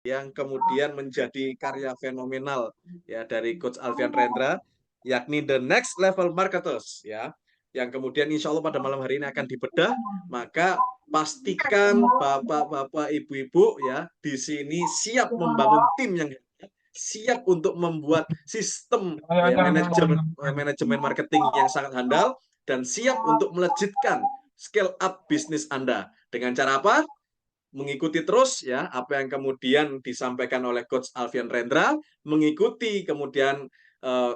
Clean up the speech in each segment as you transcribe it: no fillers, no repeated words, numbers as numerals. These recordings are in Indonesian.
yang kemudian menjadi karya fenomenal ya dari Coach Alfian Rendra, yakni The Next Level Marketers ya, yang kemudian insya Allah pada malam hari ini akan dibedah. Maka pastikan bapak-bapak, ibu-ibu ya di sini siap membangun tim yang siap untuk membuat sistem ya, manajemen marketing yang sangat handal dan siap untuk melejitkan scale up bisnis Anda dengan cara apa? Mengikuti terus ya apa yang kemudian disampaikan oleh Coach Alfian Rendra, mengikuti kemudian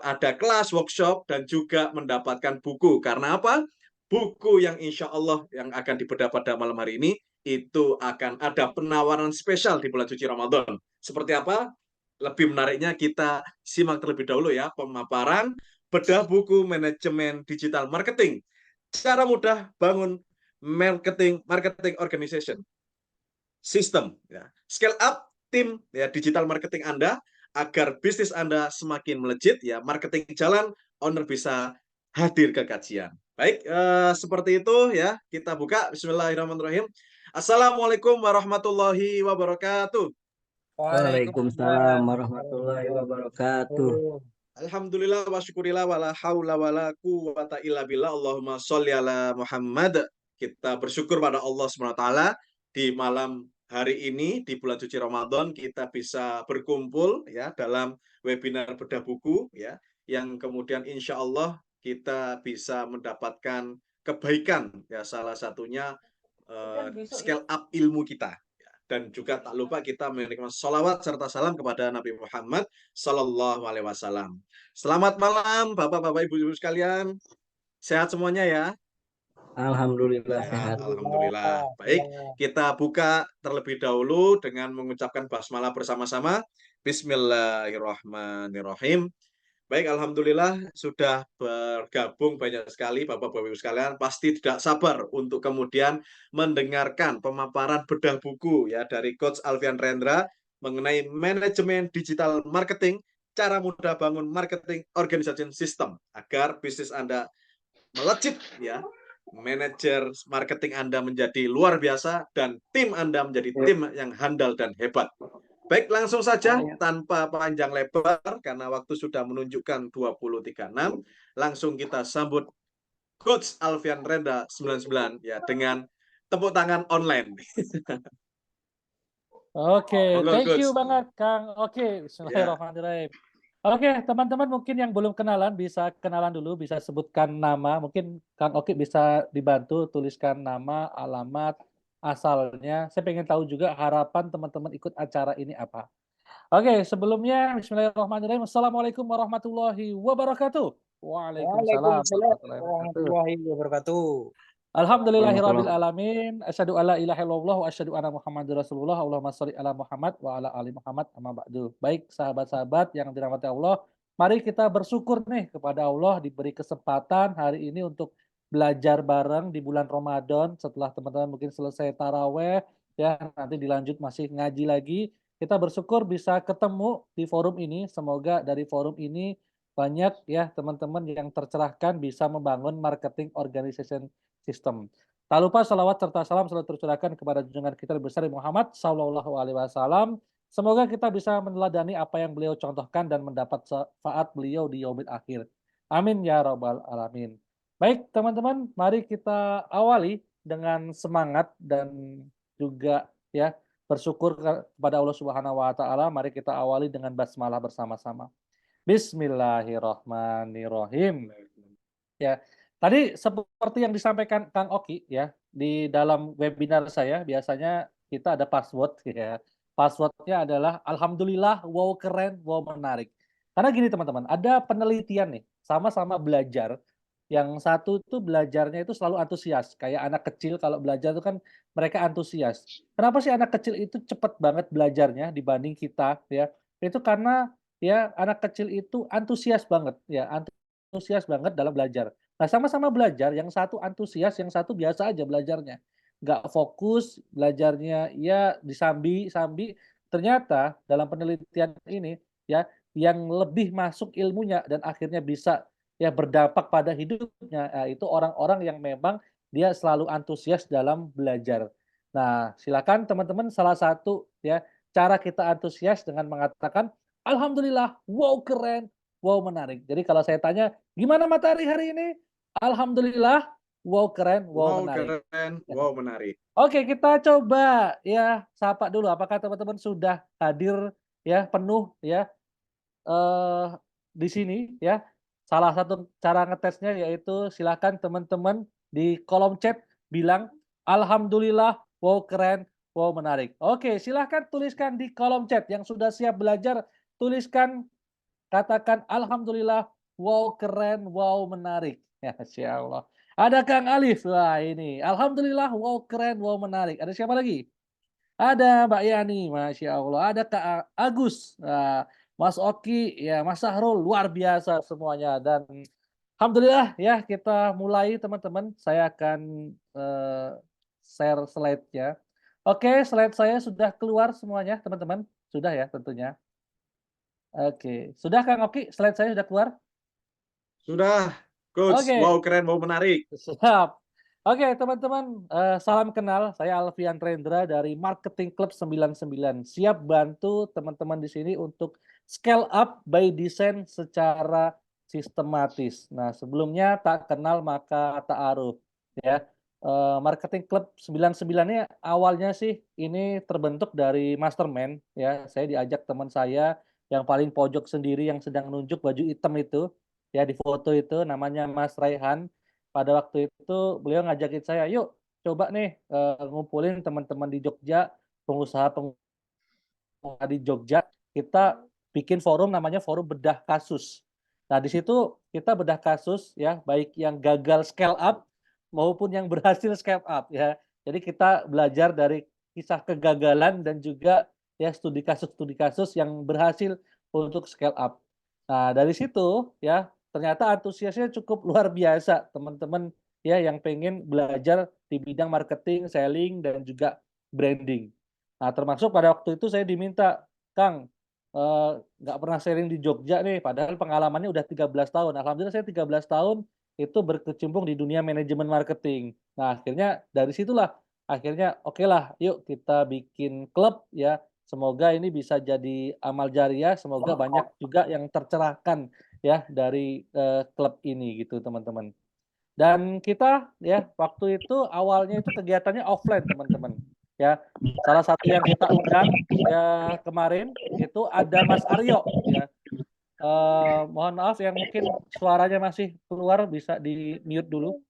ada kelas, workshop, dan juga mendapatkan buku. Karena apa? Buku yang insya Allah yang akan dibedah pada malam hari ini, itu akan ada penawaran spesial di bulan suci Ramadan. Seperti apa? Lebih menariknya kita simak terlebih dahulu ya, pemaparan bedah buku manajemen digital marketing. Cara mudah bangun marketing organization sistem ya. Scale up tim ya digital marketing Anda agar bisnis Anda semakin melejit ya, marketing jalan, owner bisa hadir ke kajian. Baik, seperti itu ya. Kita buka. Bismillahirrahmanirrahim. Assalamualaikum warahmatullahi wabarakatuh. Waalaikumsalam warahmatullahi wabarakatuh. Alhamdulillah wa syukurillah wala haula wala quwata illa billah. Allahumma sholli ala Muhammad. Kita bersyukur pada Allah SWT di malam hari ini di bulan suci Ramadan kita bisa berkumpul ya dalam webinar bedah buku ya, yang kemudian insya Allah kita bisa mendapatkan kebaikan ya, salah satunya scale up ilmu kita. Dan juga tak lupa kita mengirimkan salawat serta salam kepada Nabi Muhammad Sallallahu Alaihi Wasallam. Selamat malam, bapak-bapak, ibu-ibu sekalian. Sehat semuanya ya. Alhamdulillah Sehat, sehat. alhamdulillah. Baik, kita buka terlebih dahulu dengan mengucapkan basmalah bersama-sama. Bismillahirrahmanirrahim. Baik, alhamdulillah sudah bergabung banyak sekali Bapak-Bapak Ibu sekalian. Pasti tidak sabar untuk kemudian mendengarkan pemaparan bedah buku ya dari Coach Alfian Rendra mengenai manajemen digital marketing, cara mudah bangun marketing organization system agar bisnis Anda melejit ya. Manajer marketing Anda menjadi luar biasa dan tim Anda menjadi tim yang handal dan hebat. Baik, langsung saja tanpa panjang lebar karena waktu sudah menunjukkan 20.36. Langsung kita sambut Coach Alfian Rendra 99 ya dengan tepuk tangan online. Oke, Monggo, thank you Coach. banget Kang. Oke, bismillahirrahmanirrahim. Oke, teman-teman mungkin yang belum kenalan bisa kenalan dulu, bisa sebutkan nama. Mungkin Kang Oki bisa dibantu tuliskan nama, alamat, asalnya. Saya pengen tahu juga harapan teman-teman ikut acara ini apa. Oke, sebelumnya bismillahirrahmanirrahim. Assalamualaikum warahmatullahi wabarakatuh. Waalaikumsalam Waalaikumsalam warahmatullahi wabarakatuh. warahmatullahi wabarakatuh. Alhamdulillahirabbil alamin, asyhadu alla ilaha illallah wa asyhadu anna Muhammadar Rasulullah. Allahumma shalli ala Muhammad wa ala ali Muhammad amma ba'du. Baik, sahabat-sahabat yang dirahmati Allah, mari kita bersyukur nih kepada Allah diberi kesempatan hari ini untuk belajar bareng di bulan Ramadan setelah teman-teman mungkin selesai taraweh ya, nanti dilanjut masih ngaji lagi. Kita bersyukur bisa ketemu di forum ini. Semoga dari forum ini banyak ya teman-teman yang tercerahkan bisa membangun marketing organization sistem. Tak lupa salawat serta salam selalu tercurahkan kepada junjungan kita besar Muhammad Sallallahu Alaihi Wasallam. Semoga kita bisa meneladani apa yang beliau contohkan dan mendapat syafaat beliau di yaumil akhir. Amin ya rabbal alamin. Baik teman-teman, mari kita awali dengan semangat dan juga ya bersyukur kepada Allah Subhanahu wa taala. Mari kita awali dengan basmalah bersama-sama. Bismillahirrahmanirrahim. Ya, tadi seperti yang disampaikan Kang Oki ya, di dalam webinar saya biasanya kita ada password ya. Passwordnya adalah alhamdulillah, wow keren, wow menarik. Karena gini teman-teman, ada penelitian nih, sama-sama belajar. Yang satu tuh belajarnya itu selalu antusias, kayak anak kecil kalau belajar itu kan mereka antusias. Kenapa sih anak kecil itu cepat banget belajarnya dibanding kita ya? Itu karena ya anak kecil itu antusias banget ya, antusias banget dalam belajar. Nah, sama-sama belajar, yang satu antusias, yang satu biasa aja belajarnya. Nggak fokus, belajarnya ya disambi-sambi. Ternyata dalam penelitian ini ya, yang lebih masuk ilmunya dan akhirnya bisa ya berdampak pada hidupnya, itu orang-orang yang memang dia selalu antusias dalam belajar. Nah, silakan teman-teman salah satu ya cara kita antusias dengan mengatakan alhamdulillah, wow keren, wow menarik. Jadi kalau saya tanya, gimana matahari hari ini? Alhamdulillah, wow keren, wow Wow, menarik. keren. Wow, menarik. Oke, kita coba ya sapa dulu. Apakah teman-teman sudah hadir ya penuh ya eh di sini ya. Salah satu cara ngetesnya yaitu silakan teman-teman di kolom chat bilang alhamdulillah, wow keren, wow menarik. Oke, silahkan tuliskan di kolom chat yang sudah siap belajar, tuliskan katakan alhamdulillah, wow keren, wow menarik. Ya, Masya Allah. Ada Kang Alif. Wah, ini. Alhamdulillah, wow keren, wow menarik. Ada siapa lagi? Ada Mbak Yani, Masya Allah. Ada Kak Agus, Mas Oki, ya Mas Sahrul, luar biasa semuanya. Dan Alhamdulillah ya kita mulai teman-teman. Saya akan share slide-nya. Oke, slide saya sudah keluar semuanya teman-teman. Sudah ya tentunya. Oke, sudah Kang Oki, slide saya sudah keluar? Sudah, Coach. Oke, Wow, keren. Wow, menarik. siap. Oke, teman-teman, salam kenal. Saya Alfian Rendra dari Marketing Club 99. Siap bantu teman-teman di sini untuk scale up by design secara sistematis. Nah, sebelumnya tak kenal maka tak aruf. Ya, Marketing Club 99 ini awalnya sih ini terbentuk dari mastermind. Ya, saya diajak teman saya yang paling pojok sendiri yang sedang nunjuk baju hitam itu. Ya, di foto itu namanya Mas Raihan. Pada waktu itu beliau ngajakin saya, "Yuk coba nih, ngumpulin teman-teman di Jogja, pengusaha-pengusaha di Jogja, kita bikin forum namanya Forum Bedah Kasus." Nah, di situ kita bedah kasus ya, baik yang gagal scale up maupun yang berhasil scale up ya. Jadi kita belajar dari kisah kegagalan dan juga ya studi kasus yang berhasil untuk scale up. Nah, dari situ ya ternyata antusiasnya cukup luar biasa teman-teman ya yang pengen belajar di bidang marketing, selling dan juga branding. Nah, termasuk pada waktu itu saya diminta, "Kang, nggak pernah sharing di Jogja nih, padahal pengalamannya udah 13 tahun." Alhamdulillah saya 13 tahun itu berkecimpung di dunia manajemen marketing. Nah, akhirnya dari situlah, akhirnya oke lah, yuk kita bikin klub ya, semoga ini bisa jadi amal jariah, semoga banyak juga yang tercerahkan ya dari, klub ini gitu, teman-teman. Dan kita ya waktu itu awalnya itu kegiatannya offline teman-teman, ya. Salah satu yang kita undang ya kemarin itu ada Mas Aryo ya, mohon maaf yang mungkin suaranya masih keluar bisa di-mute dulu.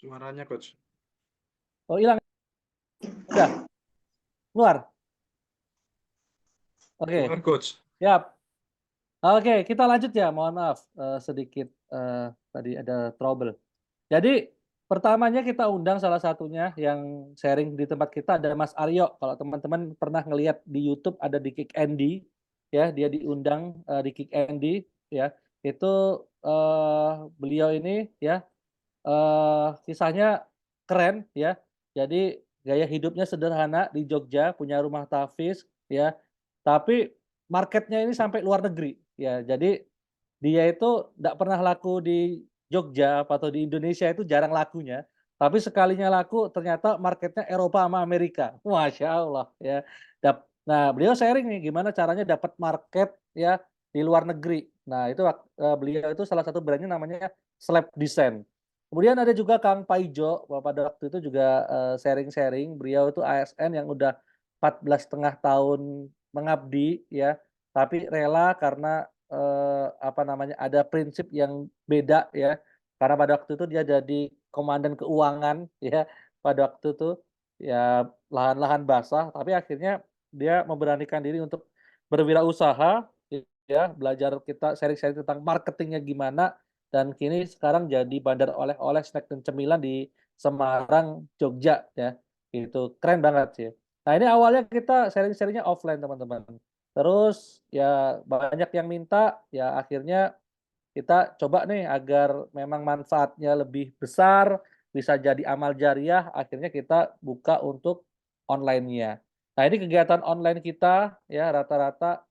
Suaranya, Coach. Oh hilang? Udah? Keluar? Oke, Keluar, Coach. siap. Oke, kita lanjut ya, mohon maaf, sedikit, tadi ada trouble. Jadi, pertamanya kita undang salah satunya yang sharing di tempat kita ada Mas Aryo. Kalau teman-teman pernah ngelihat di YouTube ada di Kick Andy, ya, dia diundang, di Kick Andy, ya. Itu, beliau ini ya, kisahnya keren ya. Jadi gaya hidupnya sederhana di Jogja, punya rumah tafis ya, tapi marketnya ini sampai luar negeri ya. Jadi dia itu nggak pernah laku di Jogja atau di Indonesia itu jarang lakunya, tapi sekalinya laku ternyata marketnya Eropa sama Amerika. Masya Allah ya. Nah, beliau sharing nih gimana caranya dapat market ya di luar negeri. Nah, itu beliau itu salah satu brandnya namanya Slab Design. Kemudian ada juga Kang Paijo, pada waktu itu juga sharing-sharing. Beliau itu ASN yang udah 14,5 tahun mengabdi ya, tapi rela karena apa namanya, ada prinsip yang beda ya. Karena pada waktu itu dia jadi komandan keuangan ya, pada waktu itu ya lahan-lahan basah, tapi akhirnya dia memberanikan diri untuk berwirausaha ya, belajar kita sharing-sharing tentang marketingnya gimana dan kini sekarang jadi bandar oleh-oleh, snack dan cemilan di Semarang, Jogja ya. Itu keren banget sih. Nah, ini awalnya kita sharing-sharing-nya offline teman-teman. Terus ya banyak yang minta, ya akhirnya kita coba nih agar memang manfaatnya lebih besar, bisa jadi amal jariah, akhirnya kita buka untuk online-nya. Nah, ini kegiatan online kita ya rata-rata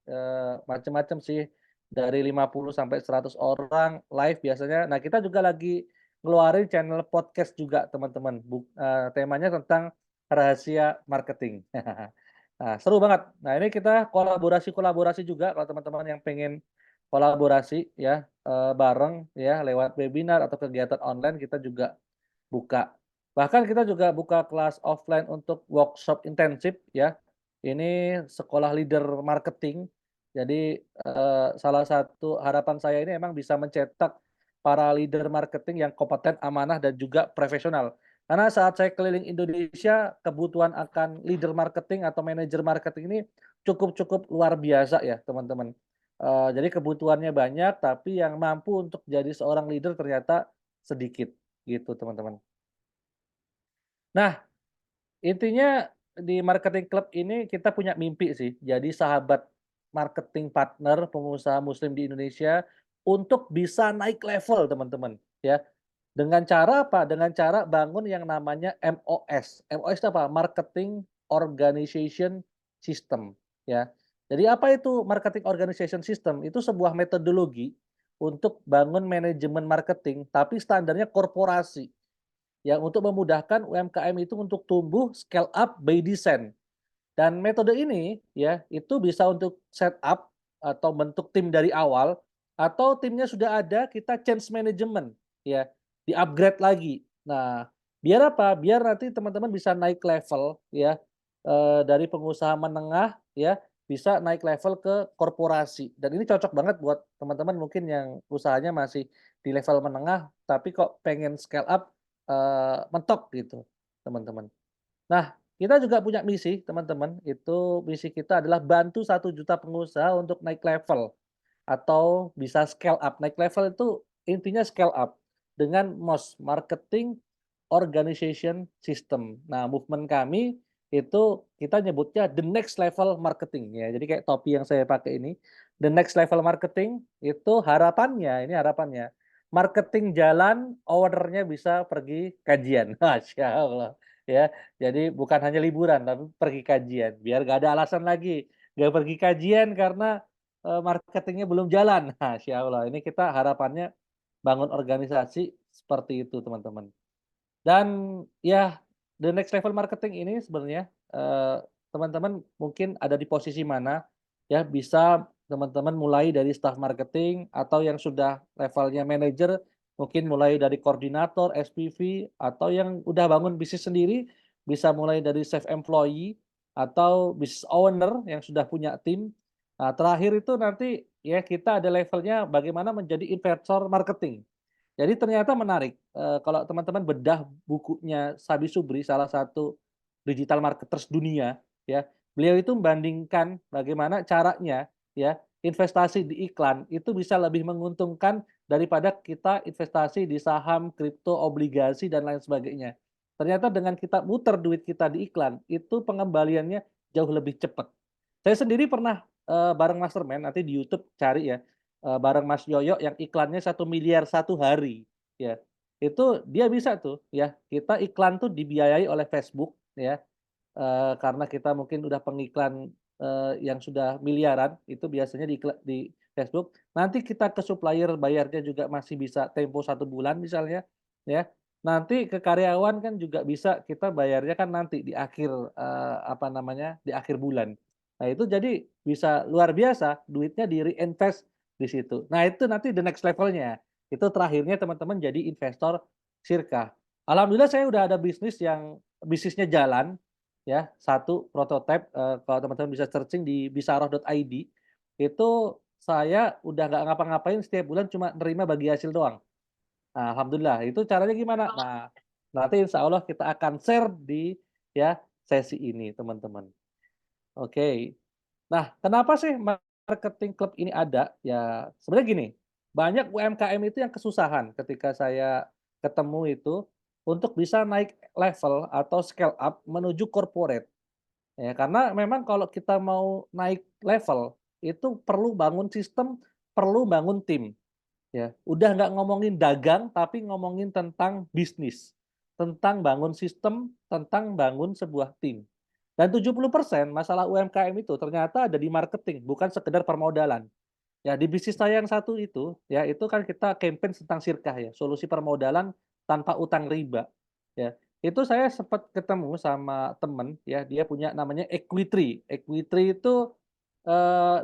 macam-macam sih, dari 50 sampai 100 orang live biasanya. Nah, kita juga lagi ngeluarin channel podcast juga teman-teman. Temanya tentang rahasia marketing. Nah, seru banget. Nah, ini kita kolaborasi-kolaborasi juga kalau teman-teman yang pengen kolaborasi ya bareng ya lewat webinar atau kegiatan online kita juga buka. Bahkan kita juga buka kelas offline untuk workshop intensif ya. Ini sekolah leader marketing. Jadi salah satu harapan saya ini emang bisa mencetak para leader marketing yang kompeten, amanah dan juga profesional. Karena saat saya keliling Indonesia, kebutuhan akan leader marketing atau manajer marketing ini cukup luar biasa ya, teman-teman. Jadi kebutuhannya banyak, tapi yang mampu untuk jadi seorang leader ternyata sedikit, gitu, teman-teman. Nah, intinya di marketing club ini kita punya mimpi sih, jadi sahabat marketing partner pengusaha muslim di Indonesia untuk bisa naik level, teman-teman, ya. Dengan cara apa? Dengan cara bangun yang namanya MOS. MOS itu apa? Marketing Organization System, ya. Jadi apa itu Marketing Organization System? Itu sebuah metodologi untuk bangun manajemen marketing, tapi standarnya korporasi, yang untuk memudahkan UMKM itu untuk tumbuh scale up by design. Dan metode ini ya itu bisa untuk setup atau bentuk tim dari awal, atau timnya sudah ada kita change management ya, di-upgrade lagi. Nah, biar apa? Biar nanti teman-teman bisa naik level ya dari pengusaha menengah ya bisa naik level ke korporasi. Dan ini cocok banget buat teman-teman mungkin yang usahanya masih di level menengah tapi kok pengen scale up mentok gitu, teman-teman. Nah, kita juga punya misi, teman-teman. Itu misi kita adalah bantu 1 juta pengusaha untuk naik level atau bisa scale up. Naik level itu intinya scale up dengan MOS, Marketing Organization System. Nah, movement kami itu kita nyebutnya the next level marketing ya. Jadi kayak topi yang saya pakai ini, the next level marketing itu harapannya, ini harapannya marketing jalan, ownernya bisa pergi kajian. Masya Allah. Ya, jadi bukan hanya liburan, tapi pergi kajian. Biar gak ada alasan lagi nggak pergi kajian karena marketingnya belum jalan. Masya Allah. Ini kita harapannya bangun organisasi seperti itu, teman-teman. Dan ya, the next level marketing ini sebenarnya teman-teman mungkin ada di posisi mana ya, bisa teman-teman mulai dari staff marketing atau yang sudah levelnya manager, mungkin mulai dari koordinator, SPV, atau yang udah bangun bisnis sendiri bisa mulai dari self employee atau business owner yang sudah punya tim. Nah, terakhir itu nanti ya kita ada levelnya bagaimana menjadi investor marketing. Jadi ternyata menarik, kalau teman-teman bedah bukunya Sabi Subri, salah satu digital marketers dunia, ya. Beliau itu membandingkan bagaimana caranya, ya, investasi di iklan itu bisa lebih menguntungkan daripada kita investasi di saham, kripto, obligasi, dan lain sebagainya. Ternyata dengan kita muter duit kita di iklan, itu pengembaliannya jauh lebih cepat. Saya sendiri pernah, bareng Mastermind, nanti di YouTube cari ya, bareng Mas Yoyo yang iklannya 1 miliar 1 hari, ya. Itu dia bisa tuh ya, kita iklan tuh dibiayai oleh Facebook ya, karena kita mungkin udah pengiklan, yang sudah miliaran, itu biasanya di Facebook. Nanti kita ke supplier bayarnya juga masih bisa tempo 1 bulan misalnya, ya. Nanti ke karyawan kan juga bisa kita bayarnya kan nanti di akhir, apa namanya, di akhir bulan. Nah itu jadi bisa luar biasa, duitnya di-reinvest di situ. Nah itu nanti the next levelnya, itu terakhirnya teman-teman jadi investor sirkah. Alhamdulillah saya udah ada bisnisnya jalan, ya, satu prototipe, kalau teman-teman bisa searching di bisaroh.id, itu saya udah nggak ngapa-ngapain setiap bulan cuma nerima bagi hasil doang. Nah, alhamdulillah, itu caranya gimana? Nah, nanti insya Allah kita akan share di ya sesi ini, teman-teman. Oke. Nah, kenapa sih marketing club ini ada? Ya, sebenarnya gini, banyak UMKM itu yang kesusahan ketika saya ketemu itu untuk bisa naik level atau scale up menuju corporate. Ya, karena memang kalau kita mau naik level itu perlu bangun sistem, perlu bangun tim. Ya, udah nggak ngomongin dagang tapi ngomongin tentang bisnis. tentang bangun sistem, tentang bangun sebuah tim. Dan 70% masalah UMKM itu ternyata ada di marketing, bukan sekedar permodalan. Ya, di bisnis saya yang satu itu, ya itu kan kita campaign tentang Sirkah ya, solusi permodalan tanpa utang riba. Ya, itu saya sempat ketemu sama temen ya, dia punya namanya Equitri. Equitri itu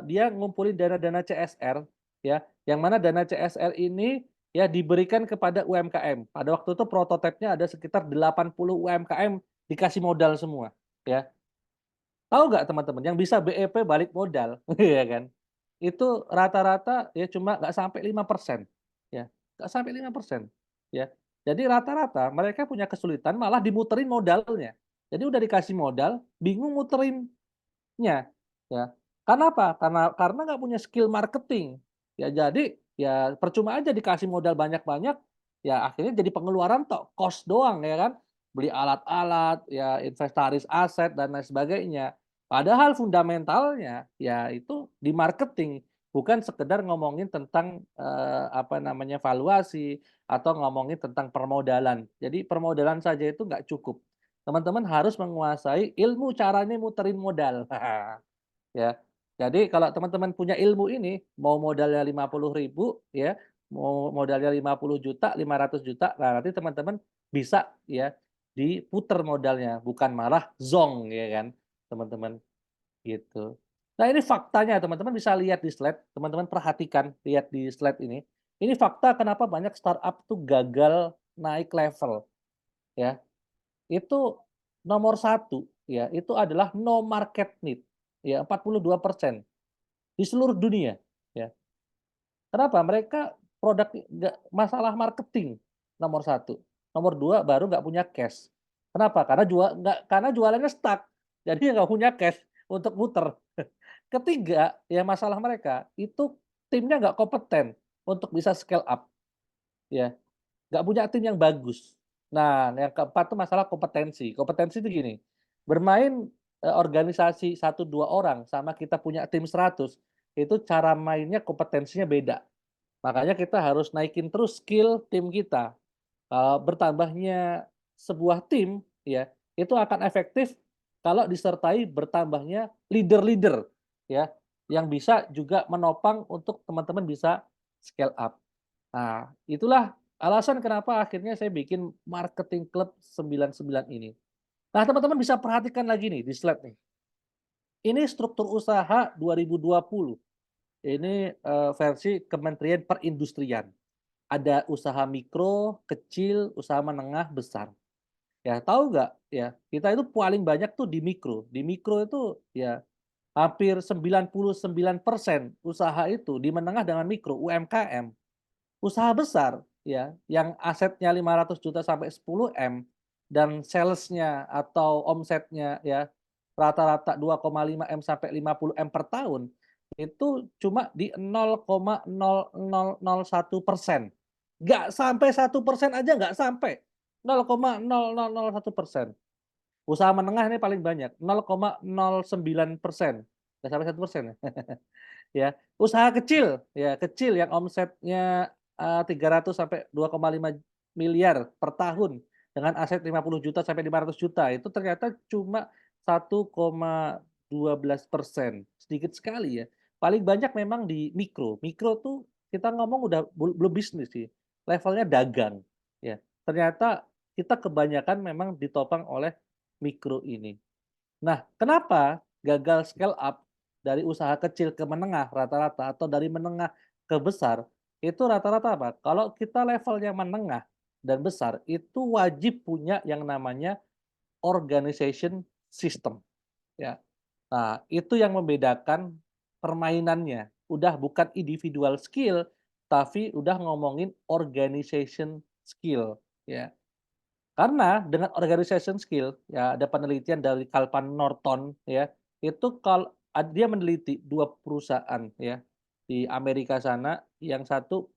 dia ngumpulin dana-dana CSR ya, yang mana dana CSR ini ya diberikan kepada UMKM. Pada waktu itu prototipenya ada sekitar 80 UMKM dikasih modal semua ya. Tahu nggak teman-teman yang bisa BEP balik modal, ya kan? Itu rata-rata ya cuma nggak sampai 5%, ya, nggak sampai 5%, ya. Jadi rata-rata mereka punya kesulitan malah dimuterin modalnya. Jadi udah dikasih modal, bingung muterinnya, ya. Karena apa? Karena nggak punya skill marketing. Ya jadi, ya percuma aja dikasih modal banyak-banyak, ya akhirnya jadi pengeluaran tok, cost doang ya kan. Beli alat-alat, ya inventaris aset dan lain sebagainya. Padahal fundamentalnya ya itu di marketing, bukan sekedar ngomongin tentang, apa namanya, valuasi atau ngomongin tentang permodalan. Jadi permodalan saja itu nggak cukup. Teman-teman harus menguasai ilmu caranya muterin modal. Ya. Jadi kalau teman-teman punya ilmu ini, mau modalnya 50.000 ya, mau modalnya 50 juta, 500 juta, nah nanti teman-teman bisa ya diputer modalnya, bukan malah zonk ya kan, teman-teman, gitu. Nah ini faktanya teman-teman bisa lihat di slide, teman-teman perhatikan, lihat di slide ini. Ini fakta kenapa banyak startup tuh gagal naik level ya. Itu nomor satu ya, itu adalah no market need, ya 42% di seluruh dunia, ya. Kenapa? Mereka produk nggak masalah marketing, nomor satu. Nomor 2 baru nggak punya cash. Kenapa? Karena jualannya stuck, jadi nggak punya cash untuk muter. Ketiga, ya masalah mereka, itu timnya nggak kompeten untuk bisa scale up, ya. Nggak punya tim yang bagus. Nah, yang keempat tuh masalah kompetensi. Kompetensi itu gini, bermain, organisasi satu 2 orang sama kita punya tim 100 itu cara mainnya kompetensinya beda. Makanya kita harus naikin terus skill tim kita. Bertambahnya sebuah tim ya, itu akan efektif kalau disertai bertambahnya leader-leader ya, yang bisa juga menopang untuk teman-teman bisa scale up. Nah, itulah alasan kenapa akhirnya saya bikin marketing club 99 ini. Nah, teman-teman bisa perhatikan lagi nih di slide nih. Ini struktur usaha 2020. Ini versi Kementerian Perindustrian. Ada usaha mikro, kecil, usaha menengah, besar. Ya, tahu nggak ya, kita itu paling banyak tuh di mikro. Di mikro itu ya hampir 99% usaha itu di menengah dengan mikro, UMKM. Usaha besar ya, yang asetnya 500 juta sampai 10 M dan salesnya atau omsetnya ya rata-rata 2,5 M sampai 50 M per tahun, itu cuma di 0,0001%. Nggak sampai 1% aja nggak sampai, 0,0001%. Usaha menengah ini paling banyak, 0,09%, nggak sampai 1% ya. Ya, usaha kecil, ya kecil yang omsetnya, 300 sampai 2,5 miliar per tahun dengan aset 50 juta sampai 500 juta, itu ternyata cuma 1,12%, sedikit sekali ya. Paling banyak memang di mikro. Mikro tuh kita ngomong udah belum bisnis sih, levelnya dagang, ya. Ternyata kita kebanyakan memang ditopang oleh mikro ini. Nah, kenapa gagal scale up dari usaha kecil ke menengah rata-rata atau dari menengah ke besar, itu rata-rata apa? Kalau kita level yang menengah dan besar, itu wajib punya yang namanya organization system, ya. Nah, itu yang membedakan permainannya. Udah bukan individual skill, tapi udah ngomongin organization skill, ya. Karena dengan organization skill, ya ada penelitian dari Kalpan Norton ya, itu dia meneliti 2 perusahaan ya, di Amerika sana, yang satu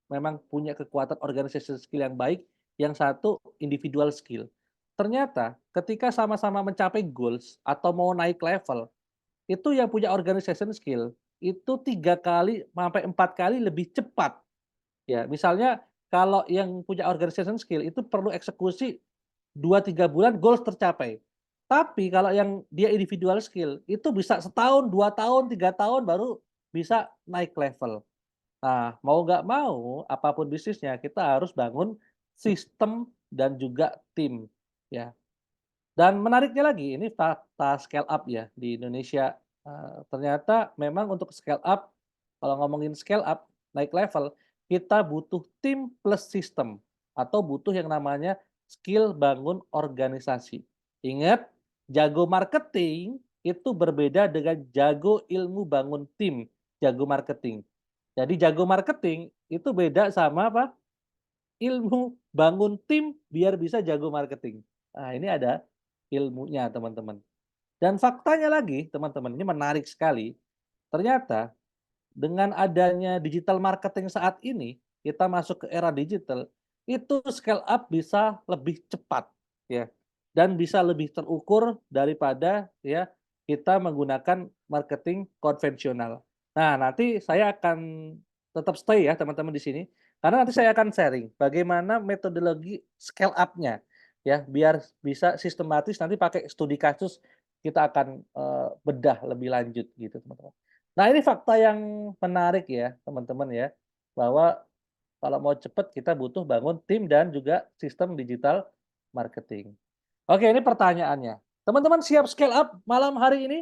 memang punya kekuatan organization skill yang baik, yang satu individual skill. Ternyata ketika sama-sama mencapai goals atau mau naik level, itu yang punya organization skill, itu 3 kali sampai 4 kali lebih cepat. Ya, misalnya kalau yang punya organization skill itu perlu eksekusi 2-3 bulan goals tercapai. Tapi kalau yang dia individual skill itu bisa setahun, 2 tahun, 3 tahun baru bisa naik level. Nah, mau nggak mau, apapun bisnisnya kita harus bangun sistem dan juga tim, ya. Dan menariknya lagi, ini fakta scale up ya di Indonesia. Ternyata memang untuk scale up, kalau ngomongin scale up, naik level, kita butuh tim plus sistem atau butuh yang namanya skill bangun organisasi. Ingat, jago marketing itu berbeda dengan jago ilmu bangun tim, jago marketing. Jadi jago marketing itu beda sama apa? Ilmu bangun tim biar bisa jago marketing. Nah, ini ada ilmunya, teman-teman. Dan faktanya lagi, teman-teman, ini menarik sekali. Ternyata dengan adanya digital marketing saat ini, kita masuk ke era digital, itu scale up bisa lebih cepat, ya. Dan bisa lebih terukur daripada ya kita menggunakan marketing konvensional. Nah, nanti saya akan tetap stay ya teman-teman di sini, karena nanti saya akan sharing bagaimana metodologi scale up-nya ya, biar bisa sistematis nanti pakai studi kasus kita akan bedah lebih lanjut gitu teman-teman. Nah, ini fakta yang menarik ya, teman-teman ya, bahwa kalau mau cepat kita butuh bangun tim dan juga sistem digital marketing. Oke, ini pertanyaannya. Teman-teman siap scale up malam hari ini?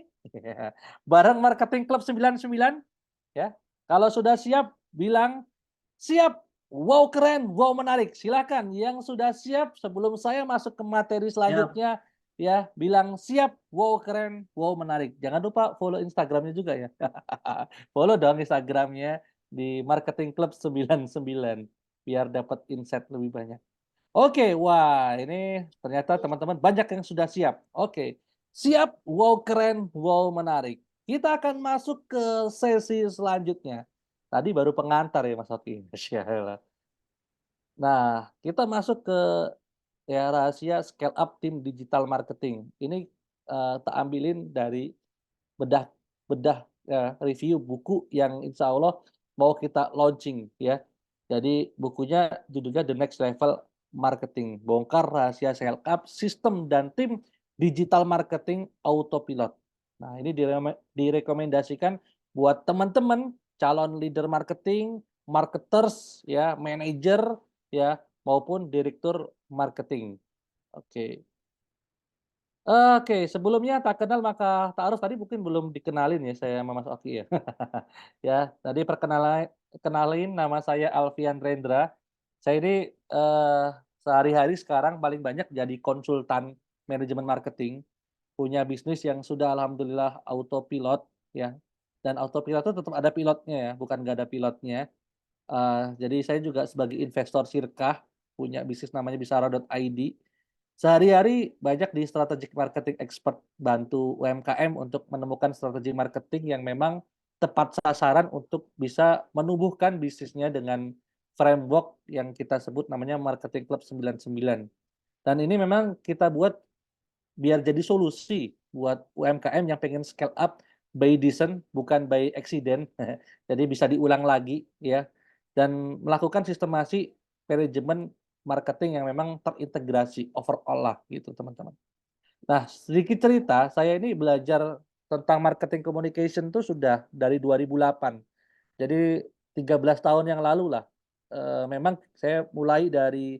Bareng Marketing Club 99 ya. Kalau sudah siap bilang siap. Wow keren, wow menarik. Silakan yang sudah siap sebelum saya masuk ke materi selanjutnya ya, bilang siap, wow keren, wow menarik. Jangan lupa follow Instagramnya juga ya. Follow dong Instagramnya di Marketing Club 99 biar dapat insight lebih banyak. Oke, wah ini ternyata teman-teman banyak yang sudah siap. Oke, siap, wow keren, wow menarik. Kita akan masuk ke sesi selanjutnya. Tadi baru pengantar ya Mas Oki. Masya Allah. Nah, kita masuk ke ya rahasia scale up tim digital marketing. Ini tak ambilin dari bedah bedah review buku yang insya Allah mau kita launching ya. Jadi bukunya judulnya The Next Level Marketing, bongkar rahasia scale up sistem dan tim digital marketing autopilot. Nah, ini direkomendasikan buat teman-teman calon leader marketing, marketers ya, manager ya, maupun direktur marketing. Oke. Oke, sebelumnya tak kenal maka tak harus, tadi mungkin belum dikenalin ya saya sama Mas Oki ya. Ya, tadi kenalin nama saya Alfian Rendra. Saya ini sehari-hari sekarang paling banyak jadi konsultan manajemen marketing, punya bisnis yang sudah alhamdulillah autopilot ya. Dan autopilot itu tetap ada pilotnya ya, bukan nggak ada pilotnya. Jadi saya juga sebagai investor Sirkah, punya bisnis namanya Bisara.id. Sehari-hari banyak di strategic marketing expert, bantu UMKM untuk menemukan strategi marketing yang memang tepat sasaran untuk bisa menumbuhkan bisnisnya dengan framework yang kita sebut namanya Marketing Club 99. Dan ini memang kita buat biar jadi solusi buat UMKM yang pengen scale up by design bukan by accident. Jadi bisa diulang lagi ya, dan melakukan sistemasi manajemen marketing yang memang terintegrasi overall lah gitu teman-teman. Nah, sedikit cerita, saya ini belajar tentang marketing communication itu sudah dari 2008. Jadi 13 tahun yang lalu lah. Memang saya mulai dari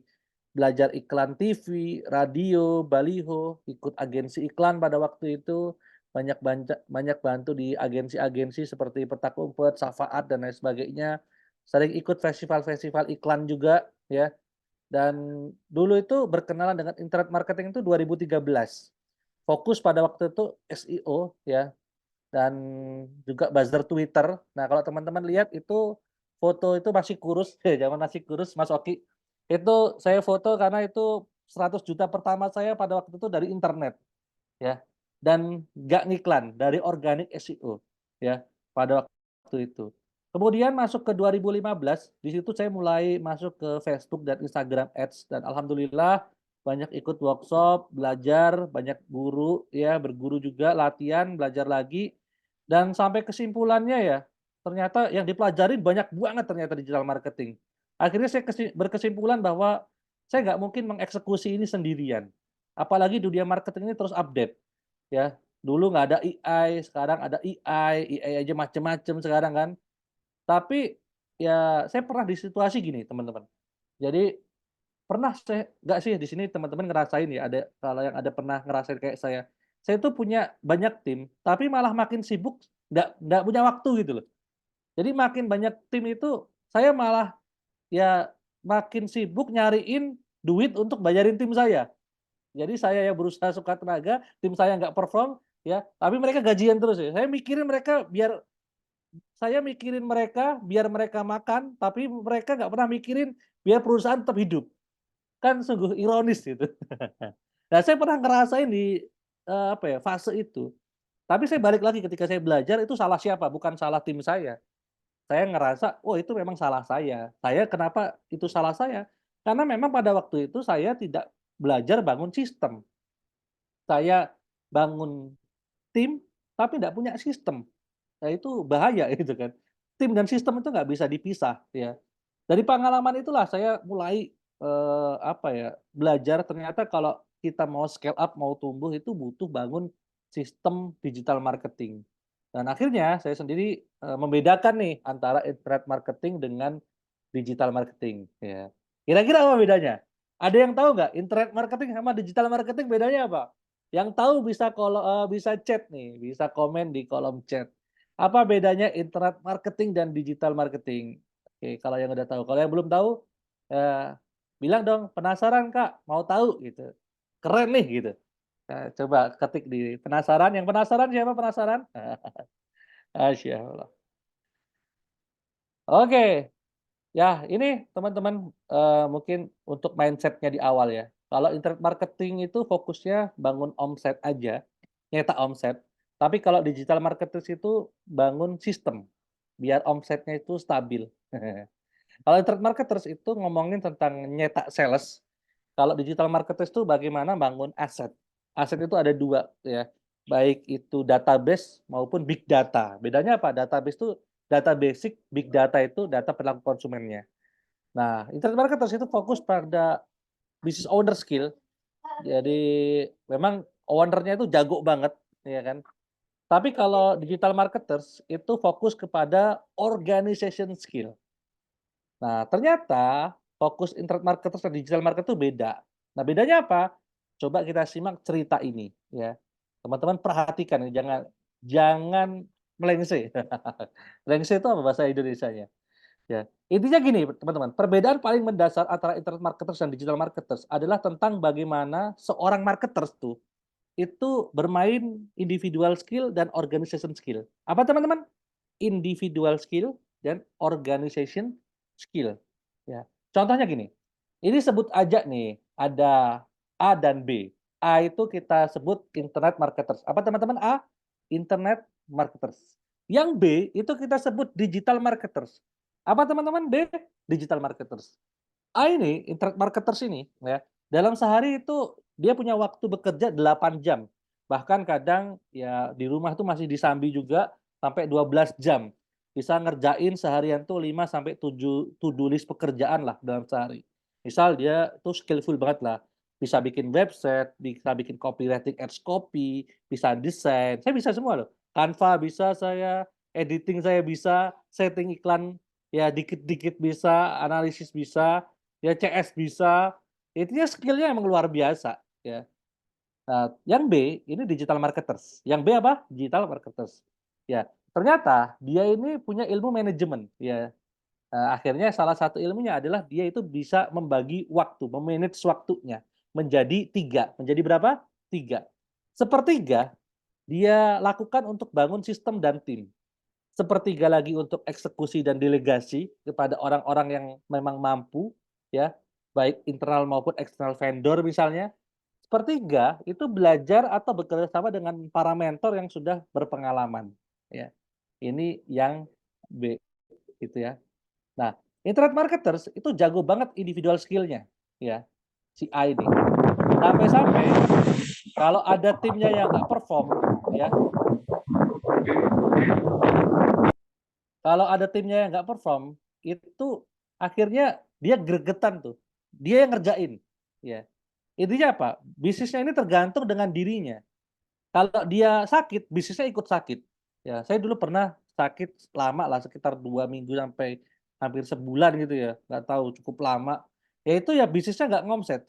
belajar iklan TV, radio, baliho, ikut agensi iklan pada waktu itu, banyak bantu di agensi-agensi seperti Petak Umpet, Safaat dan lain sebagainya. Sering ikut festival-festival iklan juga ya. Dan dulu itu berkenalan dengan internet marketing itu 2013. Fokus pada waktu itu SEO ya, dan juga buzzer Twitter. Nah, kalau teman-teman lihat itu foto itu masih kurus, zaman masih kurus Mas Oki. Itu saya foto karena itu 100 juta pertama saya pada waktu itu dari internet ya. Dan nggak ngiklan, dari organic SEO ya pada waktu itu. Kemudian masuk ke 2015, di situ saya mulai masuk ke Facebook dan Instagram Ads, dan alhamdulillah banyak ikut workshop, belajar, banyak guru ya, berguru juga, latihan, belajar lagi, dan sampai kesimpulannya ya, ternyata yang dipelajari banyak banget ternyata digital marketing. Akhirnya saya berkesimpulan bahwa saya nggak mungkin mengeksekusi ini sendirian. Apalagi dunia marketing ini terus update, ya. Dulu nggak ada AI, sekarang ada AI aja macem-macem sekarang kan. Tapi ya saya pernah di situasi gini teman-teman. Jadi pernah saya nggak sih di sini teman-teman ngerasain ya, ada kalau yang ada pernah ngerasain kayak saya. Saya tuh punya banyak tim, tapi malah makin sibuk nggak punya waktu gitu loh. Jadi makin banyak tim itu saya malah ya makin sibuk nyariin duit untuk bayarin tim saya. Jadi saya yang berusaha suka tenaga, tim saya nggak perform ya, tapi mereka gajian terus ya. Saya mikirin mereka biar mereka makan, tapi mereka nggak pernah mikirin biar perusahaan tetap hidup. Kan sungguh ironis gitu. Nah, saya pernah ngerasain di, apa ya, fase itu. Tapi saya balik lagi ketika saya belajar itu salah siapa, bukan salah tim saya. Saya ngerasa, oh itu memang salah saya. Saya kenapa itu salah saya? Karena memang pada waktu itu saya tidak belajar bangun sistem. Saya bangun tim, tapi nggak punya sistem. Nah itu bahaya itu kan. Tim dan sistem itu nggak bisa dipisah ya. Dari pengalaman itulah saya mulai, apa ya, belajar ternyata kalau kita mau scale up, mau tumbuh itu butuh bangun sistem digital marketing. Dan akhirnya saya sendiri, membedakan nih antara internet marketing dengan digital marketing, ya. Kira-kira apa bedanya? Ada yang tahu nggak internet marketing sama digital marketing bedanya apa? Yang tahu bisa chat nih, bisa komen di kolom chat. Apa bedanya internet marketing dan digital marketing? Oke, kalau yang udah tahu. Kalau yang belum tahu, eee, bilang dong, "Penasaran Kak, mau tahu?" Gitu. Keren nih gitu. Coba ketik di penasaran, yang penasaran siapa penasaran? Masya Allah. Oke, ya ini teman-teman, mungkin untuk mindset-nya di awal ya. Kalau internet marketing itu fokusnya bangun omset aja, nyetak omset. Tapi kalau digital marketers itu bangun sistem, biar omsetnya itu stabil. Kalau internet marketers itu ngomongin tentang nyetak sales, kalau digital marketers itu bagaimana bangun aset. Aset itu ada 2 ya, baik itu database maupun big data. Bedanya apa? Database itu data basic, big data itu data perilaku konsumennya. Nah, internet marketers itu fokus pada business owner skill. Jadi memang owner-nya itu jago banget, ya kan. Tapi kalau digital marketers itu fokus kepada organization skill. Nah, ternyata fokus internet marketers dan digital marketer itu beda. Nah, bedanya apa? Coba kita simak cerita ini ya. Teman-teman perhatikan ya, jangan jangan melengseh. Melengseh itu apa bahasa Indonesianya? Ya, intinya gini teman-teman, perbedaan paling mendasar antara internet marketers dan digital marketers adalah tentang bagaimana seorang marketers tuh itu bermain individual skill dan organization skill. Apa teman-teman? Individual skill dan organization skill. Ya. Contohnya gini, ini sebut aja nih, ada A dan B. A itu kita sebut internet marketers. Apa teman-teman A? Internet marketers. Yang B itu kita sebut digital marketers. Apa teman-teman B? Digital marketers. A ini, internet marketers ini, ya, dalam sehari itu dia punya waktu bekerja 8 jam. Bahkan kadang ya di rumah tuh masih disambi juga sampai 12 jam. Bisa ngerjain seharian tuh 5 sampai 7 to do list pekerjaan lah dalam sehari. Misal dia tuh skillful banget lah. Bisa bikin website, bisa bikin copywriting ads copy, bisa desain. Saya bisa semua loh. Canva bisa saya, editing saya bisa, setting iklan ya dikit-dikit bisa, analisis bisa, ya CS bisa, intinya skill-nya emang luar biasa, ya. Nah, yang B ini digital marketers. Yang B apa? Digital marketers. Ya, ternyata dia ini punya ilmu manajemen, ya. Akhirnya salah satu ilmunya adalah dia itu bisa membagi waktu, memanage waktunya menjadi 3. Menjadi berapa? 3. Sepertiga dia lakukan untuk bangun sistem dan tim. Sepertiga lagi untuk eksekusi dan delegasi kepada orang-orang yang memang mampu, ya, baik internal maupun eksternal vendor misalnya. Sepertiga itu belajar atau bekerja sama dengan para mentor yang sudah berpengalaman, ya. Ini yang B, gitu ya. Nah, internet marketers itu jago banget individual skill-nya, ya, si A ini. Sampai-sampai kalau ada timnya yang nggak perform, ya, kalau ada timnya yang nggak perform, itu akhirnya dia gregetan tuh. Dia yang ngerjain, ya. Intinya apa? Bisnisnya ini tergantung dengan dirinya. Kalau dia sakit, bisnisnya ikut sakit. Ya, saya dulu pernah sakit lama lah, sekitar 2 minggu sampai hampir sebulan gitu ya, nggak tahu cukup lama. Ya itu ya bisnisnya nggak ngomset.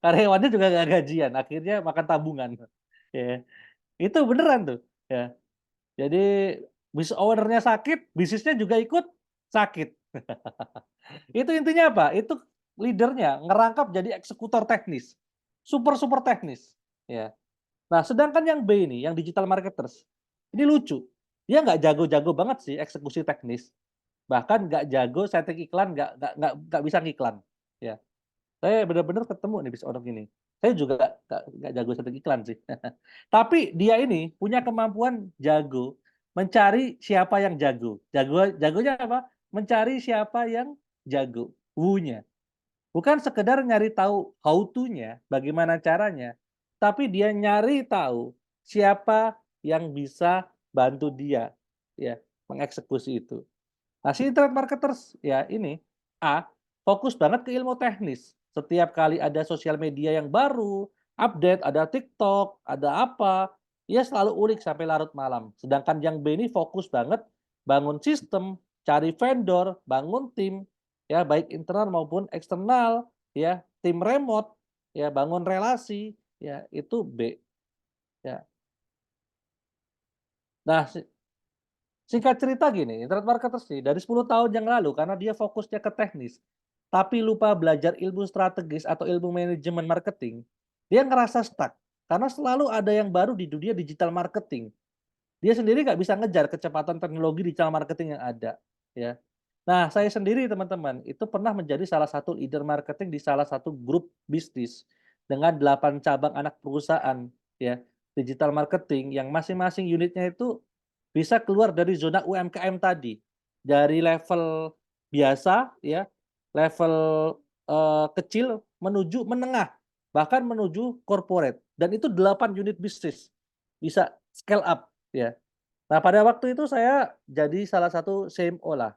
Karyawannya juga nggak gajian, akhirnya makan tabungan. Ya, itu beneran tuh. Ya, jadi bisnis ownernya sakit, bisnisnya juga ikut sakit. Itu intinya apa? Itu leadernya ngerangkap jadi eksekutor teknis, super super teknis. Ya. Nah, sedangkan yang B ini, yang digital marketers, ini lucu. Dia nggak jago-jago banget sih eksekusi teknis, bahkan nggak jago setting iklan, nggak bisa ngiklan. Ya, saya benar-benar ketemu nih bis orang ini. Saya juga nggak jago setting iklan sih. Tapi dia ini punya kemampuan jago mencari siapa yang jago. Jagonya apa? Mencari siapa yang jago. Woo-nya. Bukan sekedar nyari tahu how to-nya, bagaimana caranya, tapi dia nyari tahu siapa yang bisa bantu dia ya mengeksekusi itu. Nah, si internet marketers ya ini A fokus banget ke ilmu teknis. Setiap kali ada sosial media yang baru, update, ada TikTok, ada apa, dia selalu ulik sampai larut malam. Sedangkan yang B ini fokus banget bangun sistem, cari vendor, bangun tim, ya baik internal maupun eksternal, ya tim remote, ya bangun relasi, ya itu B. Ya. Nah, singkat cerita gini, internet marketers nih dari 10 tahun yang lalu karena dia fokusnya ke teknis, tapi lupa belajar ilmu strategis atau ilmu manajemen marketing, dia ngerasa stuck karena selalu ada yang baru di dunia digital marketing. Dia sendiri nggak bisa ngejar kecepatan teknologi digital marketing yang ada, ya. Nah, saya sendiri teman-teman itu pernah menjadi salah satu leader marketing di salah satu grup bisnis dengan 8 cabang anak perusahaan, ya, digital marketing yang masing-masing unitnya itu bisa keluar dari zona UMKM tadi. Dari level biasa ya, level kecil menuju menengah, bahkan menuju corporate dan itu 8 unit bisnis bisa scale up ya. Nah, pada waktu itu saya jadi salah satu CMO lah,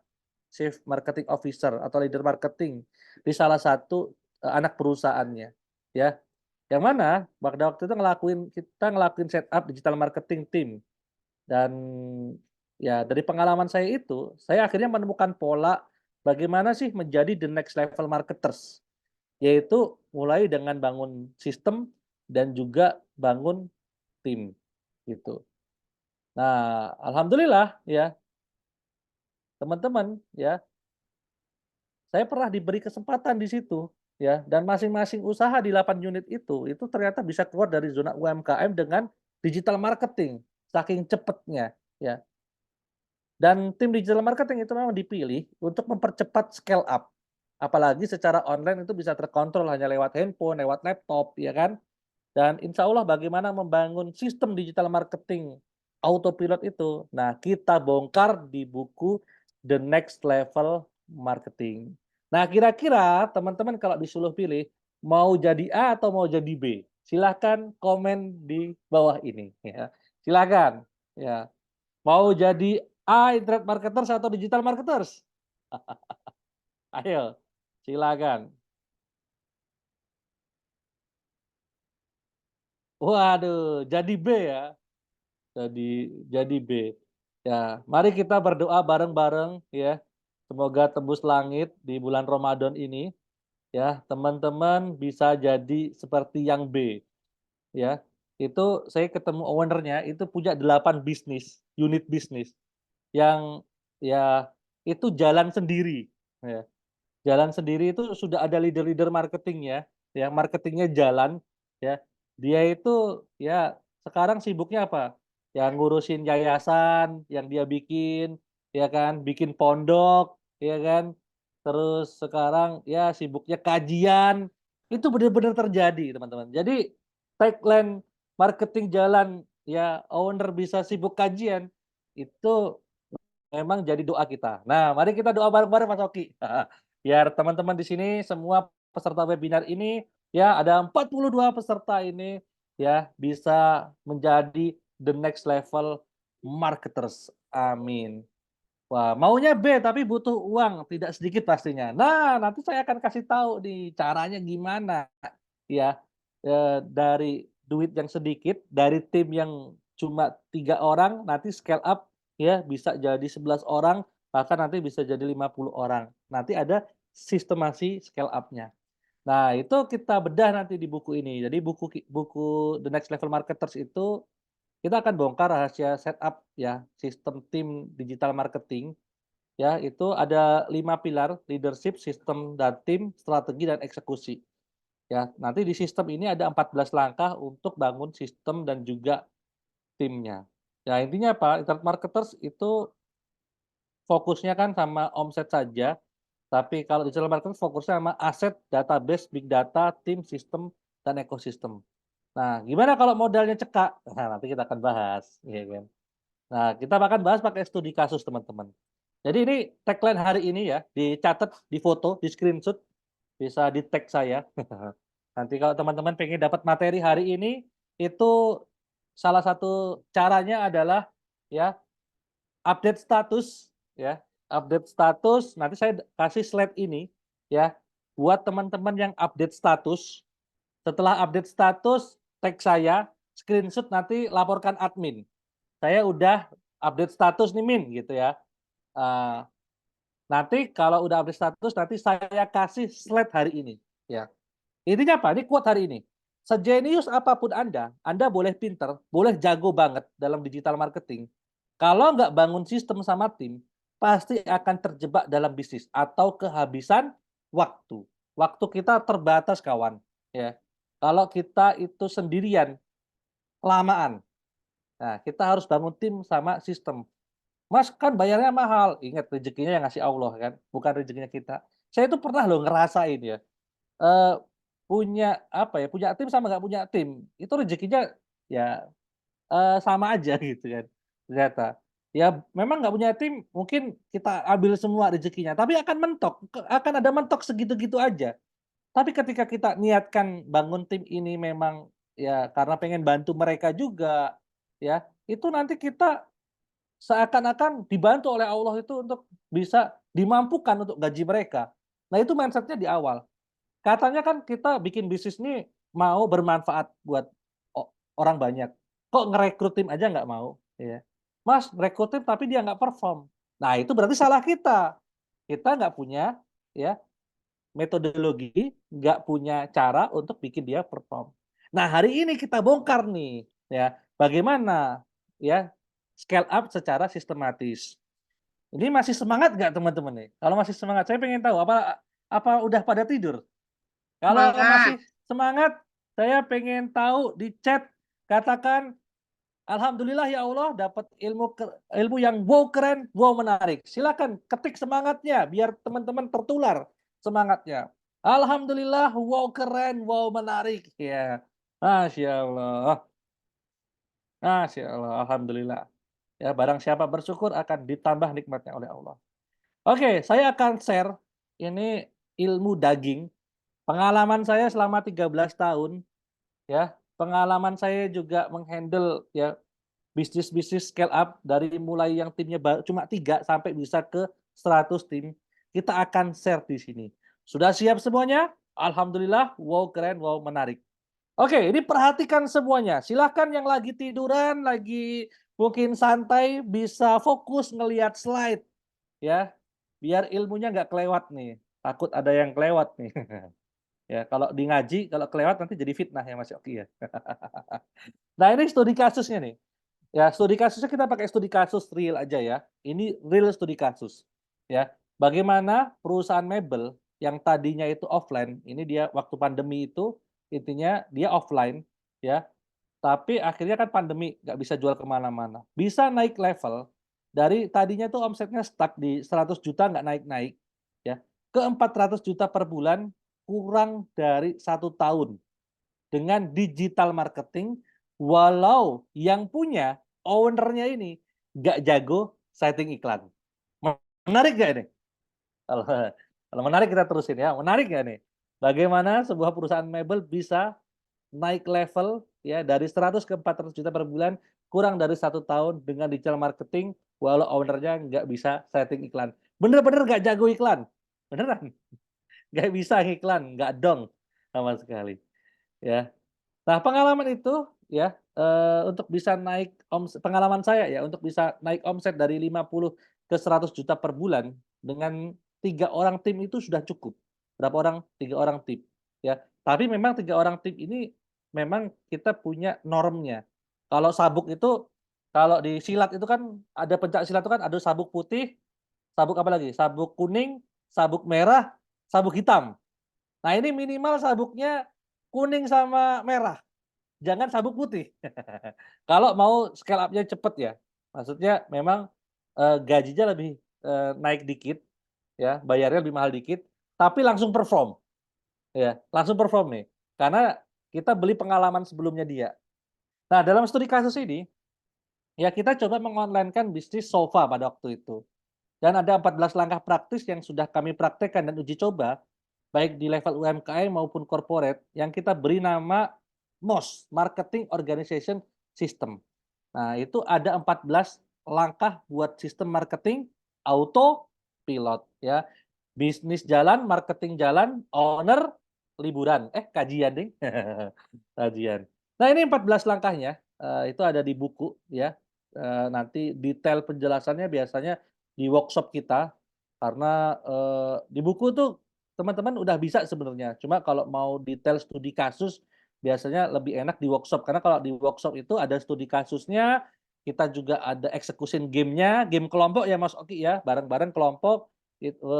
Chief Marketing Officer atau leader marketing di salah satu anak perusahaannya ya. Yang mana pada waktu itu kita ngelakuin setup digital marketing team dan ya dari pengalaman saya itu, saya akhirnya menemukan pola bagaimana sih menjadi the next level marketers, yaitu mulai dengan bangun sistem dan juga bangun tim gitu. Nah, alhamdulillah ya, teman-teman ya, saya pernah diberi kesempatan di situ ya dan masing-masing usaha di 8 unit itu ternyata bisa keluar dari zona UMKM dengan digital marketing saking cepatnya ya. Dan tim digital marketing itu memang dipilih untuk mempercepat scale up. Apalagi secara online itu bisa terkontrol hanya lewat handphone, lewat laptop, ya kan? Dan insya Allah bagaimana membangun sistem digital marketing autopilot itu. Nah, kita bongkar di buku The Next Level Marketing. Nah, kira-kira teman-teman kalau disuruh pilih, mau jadi A atau mau jadi B? Silahkan komen di bawah ini. Ya. Silahkan. Ya. Mau jadi A, internet marketers atau digital marketers? Ayo, silakan. Waduh, jadi B ya. Jadi B. Ya, mari kita berdoa bareng-bareng ya. Semoga tembus langit di bulan Ramadan ini ya, teman-teman bisa jadi seperti yang B ya. Itu saya ketemu ownernya itu punya 8 bisnis, unit bisnis yang ya itu jalan sendiri ya. Jalan sendiri itu sudah ada leader-leader marketingnya, ya marketingnya jalan, ya. Dia itu ya sekarang sibuknya apa? Ya ngurusin yayasan yang dia bikin, ya kan, bikin pondok, ya kan. Terus sekarang ya sibuknya kajian. Itu benar-benar terjadi, teman-teman. Jadi tagline marketing jalan ya owner bisa sibuk kajian itu memang jadi doa kita. Nah, mari kita doa bareng-bareng Mas Oki. Biar teman-teman di sini semua peserta webinar ini ya ada 42 peserta ini ya bisa menjadi the next level marketers. Amin. Wah, maunya B tapi butuh uang tidak sedikit pastinya. Nah, nanti saya akan kasih tahu nih caranya gimana ya. Dari duit yang sedikit, dari tim yang cuma 3 orang, nanti scale up ya bisa jadi 11 orang, bahkan nanti bisa jadi 50 orang. Nanti ada sistemasi scale up-nya. Nah, itu kita bedah nanti di buku ini. Jadi buku The Next Level Marketers itu kita akan bongkar rahasia setup ya sistem tim digital marketing. Ya, itu ada 5 pilar, leadership, sistem dan tim, strategi dan eksekusi. Ya, nanti di sistem ini ada 14 langkah untuk bangun sistem dan juga timnya. Ya, intinya apa? Internet marketers itu fokusnya kan sama omset saja, tapi kalau digital marketing fokusnya sama aset, database, big data, tim, sistem, dan ekosistem. Nah, gimana kalau modalnya cekak? Nah, nanti kita akan bahas, ya kan. Nah, kita akan bahas pakai studi kasus, teman-teman. Jadi ini tagline hari ini ya, dicatat, difoto, di screenshot, bisa di tag saya. Nanti kalau teman-teman pengen dapat materi hari ini, itu salah satu caranya adalah ya update status ya, update status, nanti saya kasih slide ini ya, buat teman-teman yang update status. Setelah update status, tag saya, screenshot nanti laporkan admin. Saya udah update status nih Min gitu ya. Eee, Nanti kalau udah update status nanti saya kasih slide hari ini ya. Intinya apa? Ini quote hari ini. Sejenius apapun Anda boleh pinter, boleh jago banget dalam digital marketing. Kalau nggak bangun sistem sama tim, pasti akan terjebak dalam bisnis atau kehabisan waktu. Waktu kita terbatas, kawan. Ya, kalau kita itu sendirian, kelamaan. Nah, kita harus bangun tim sama sistem. Mas kan bayarnya mahal. Ingat rezekinya yang ngasih Allah kan, bukan rezekinya kita. Saya itu pernah loh ngerasain ya. Eee, punya apa ya, punya tim sama nggak punya tim, itu rezekinya ya, sama aja gitu kan, ternyata. Ya memang nggak punya tim mungkin kita ambil semua rezekinya, tapi akan mentok, akan ada mentok segitu-gitu aja. Tapi ketika kita niatkan bangun tim ini memang ya karena pengen bantu mereka juga, ya, itu nanti kita seakan-akan dibantu oleh Allah itu untuk bisa dimampukan untuk gaji mereka. Nah itu mindset-nya di awal. Katanya kan kita bikin bisnis ini mau bermanfaat buat orang banyak. Kok ngerekrut tim aja nggak mau, ya. Mas, rekrut tim tapi dia nggak perform. Nah, itu berarti salah kita. Kita nggak punya ya metodologi, nggak punya cara untuk bikin dia perform. Nah, hari ini kita bongkar nih, ya, bagaimana ya scale up secara sistematis. Ini masih semangat nggak teman-teman nih? Kalau masih semangat, saya pengen tahu apa apa udah pada tidur? Kalau Semangat. masih semangat, saya pengen tahu di chat katakan, "Alhamdulillah ya Allah dapat ilmu yang wow keren, wow menarik." Silakan ketik semangatnya biar teman-teman tertular semangatnya. Alhamdulillah, wow keren, wow menarik. Ya, Masya Allah. Masya Allah, alhamdulillah. Ya, barang siapa bersyukur akan ditambah nikmatnya oleh Allah. Oke, saya akan share ini ilmu daging. Pengalaman saya selama 13 tahun, ya, pengalaman saya juga menghandle ya bisnis-bisnis scale up dari mulai yang timnya cuma 3 sampai bisa ke 100 tim. Kita akan share di sini. Sudah siap semuanya? Alhamdulillah, wow keren, wow menarik. Oke, ini perhatikan semuanya. Silahkan yang lagi tiduran, lagi mungkin santai, bisa fokus ngelihat slide ya. Biar ilmunya nggak kelewat nih. Takut ada yang kelewat nih. Ya, kalau di ngaji, kalau kelewat nanti jadi fitnah ya Mas Yoki ya. Nah ini studi kasusnya nih. Ya studi kasusnya kita pakai studi kasus real aja ya. Ini real studi kasus. Ya, bagaimana perusahaan mebel yang tadinya itu offline, ini dia waktu pandemi itu intinya dia offline ya. Tapi akhirnya kan pandemi nggak bisa jual kemana-mana. Bisa naik level dari tadinya tuh omsetnya stuck di 100 juta nggak naik-naik ya ke 400 juta per bulan kurang dari 1 tahun dengan digital marketing walau yang punya ownernya ini nggak jago setting iklan. Menarik nggak ini? Kalau kalau menarik kita terusin ya. Menarik nggak nih? Bagaimana sebuah perusahaan mebel bisa naik level ya dari 100 ke 400 juta per bulan kurang dari 1 tahun dengan digital marketing walau ownernya nggak bisa setting iklan. Bener-bener nggak jago iklan. Beneran. Nggak bisa iklan, nggak dong sama sekali. Ya. Nah, pengalaman itu ya untuk bisa naik pengalaman saya ya untuk bisa naik omset dari 50 ke 100 juta per bulan dengan 3 orang tim itu sudah cukup. Berapa orang? 3 orang tim. Ya. Tapi memang 3 orang tim ini memang kita punya normnya. Kalau sabuk itu kalau di silat itu kan ada pencak silat itu kan ada sabuk putih, sabuk apa lagi? Sabuk kuning, sabuk merah, sabuk hitam. Nah, ini minimal sabuknya kuning sama merah. Jangan sabuk putih. Kalau mau scale up-nya cepet ya. Maksudnya memang, gajinya lebih, naik dikit ya, bayarnya lebih mahal dikit, tapi langsung perform, ya, langsung perform nih. Karena kita beli pengalaman sebelumnya dia. Nah, dalam studi kasus ini, ya kita coba mengonline-kan bisnis sofa pada waktu itu. Dan ada 14 langkah praktis yang sudah kami praktekkan dan uji coba, baik di level UMKM maupun corporate, yang kita beri nama MOS, Marketing Organization System. Nah, itu ada 14 langkah buat sistem marketing auto pilot ya. Bisnis jalan, marketing jalan, owner liburan. Kajian ding. Kajian. Nah, ini 14 langkahnya, itu ada di buku ya. Nanti detail penjelasannya biasanya di workshop kita karena, di buku tuh teman-teman udah bisa sebenarnya. Cuma kalau mau detail studi kasus biasanya lebih enak di workshop, karena kalau di workshop itu ada studi kasusnya, kita juga ada execution game-nya, game kelompok ya Mas Oki ya, bareng-bareng kelompok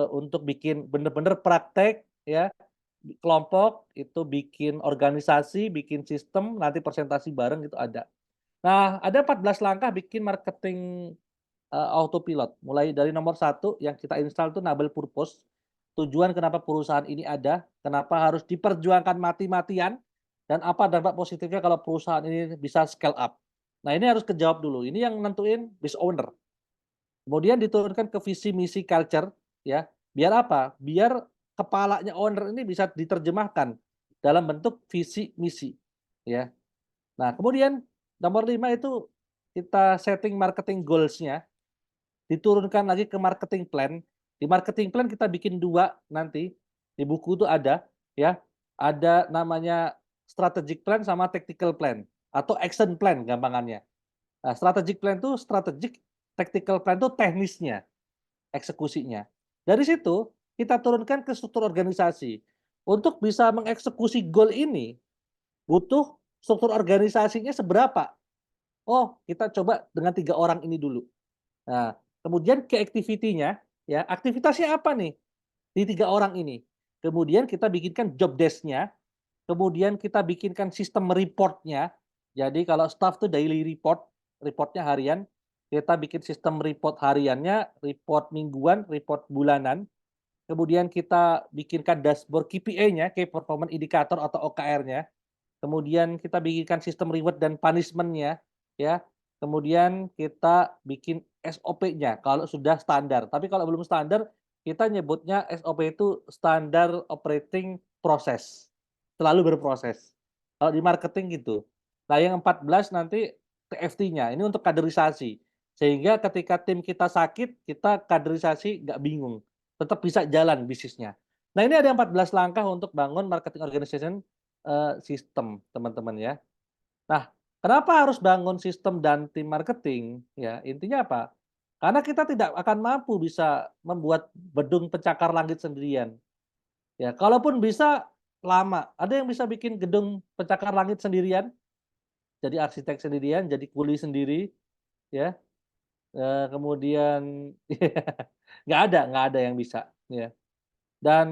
untuk bikin bener-bener praktek ya, kelompok itu bikin organisasi, bikin sistem, nanti presentasi bareng itu ada. Nah, ada 14 langkah bikin marketing, autopilot. Mulai dari nomor 1 yang kita install itu Nabel Purpose, tujuan kenapa perusahaan ini ada, kenapa harus diperjuangkan mati-matian, dan apa dampak positifnya kalau perusahaan ini bisa scale up. Nah, ini harus kejawab dulu, ini yang nentuin business owner. Kemudian diturunkan ke visi, misi, culture, ya. Biar apa? Biar kepalanya owner ini bisa diterjemahkan dalam bentuk visi, misi, ya. Nah, kemudian nomor 5 itu kita setting marketing goals-nya, diturunkan lagi ke marketing plan. Di marketing plan kita bikin 2 nanti, di buku itu ada, ya. Ada namanya strategic plan sama tactical plan, atau action plan gampangannya. Nah, strategic plan itu strategic, tactical plan itu teknisnya, eksekusinya. Dari situ kita turunkan ke struktur organisasi. Untuk bisa mengeksekusi goal ini, butuh struktur organisasinya seberapa? Oh, kita coba dengan 3 orang ini dulu. Nah, kemudian ke activity-nya, ya, aktivitasnya apa nih di 3 orang ini? Kemudian kita bikinkan job desk-nya, kemudian kita bikinkan sistem report-nya. Jadi kalau staff tuh daily report, report-nya harian, kita bikin sistem report hariannya, report mingguan, report bulanan. Kemudian kita bikinkan dashboard KPI-nya, Key Performance Indicator atau OKR-nya. Kemudian kita bikinkan sistem reward dan punishment-nya, ya. Kemudian kita bikin SOP-nya kalau sudah standar. Tapi kalau belum standar, kita nyebutnya SOP itu standar operating process. Selalu berproses. Kalau di marketing gitu. Nah, yang 14 nanti TFT-nya. Ini untuk kaderisasi. Sehingga ketika tim kita sakit, kita kaderisasi nggak bingung. Tetap bisa jalan bisnisnya. Nah, ini ada 14 langkah untuk bangun marketing organization sistem, teman-teman ya. Nah, kenapa harus bangun sistem dan tim marketing? Ya, intinya apa? Karena kita tidak akan mampu bisa membuat gedung pencakar langit sendirian. Ya, kalaupun bisa lama. Ada yang bisa bikin gedung pencakar langit sendirian, jadi arsitek sendirian, jadi kuli sendiri, ya. Kemudian nggak ada yang bisa, ya. Dan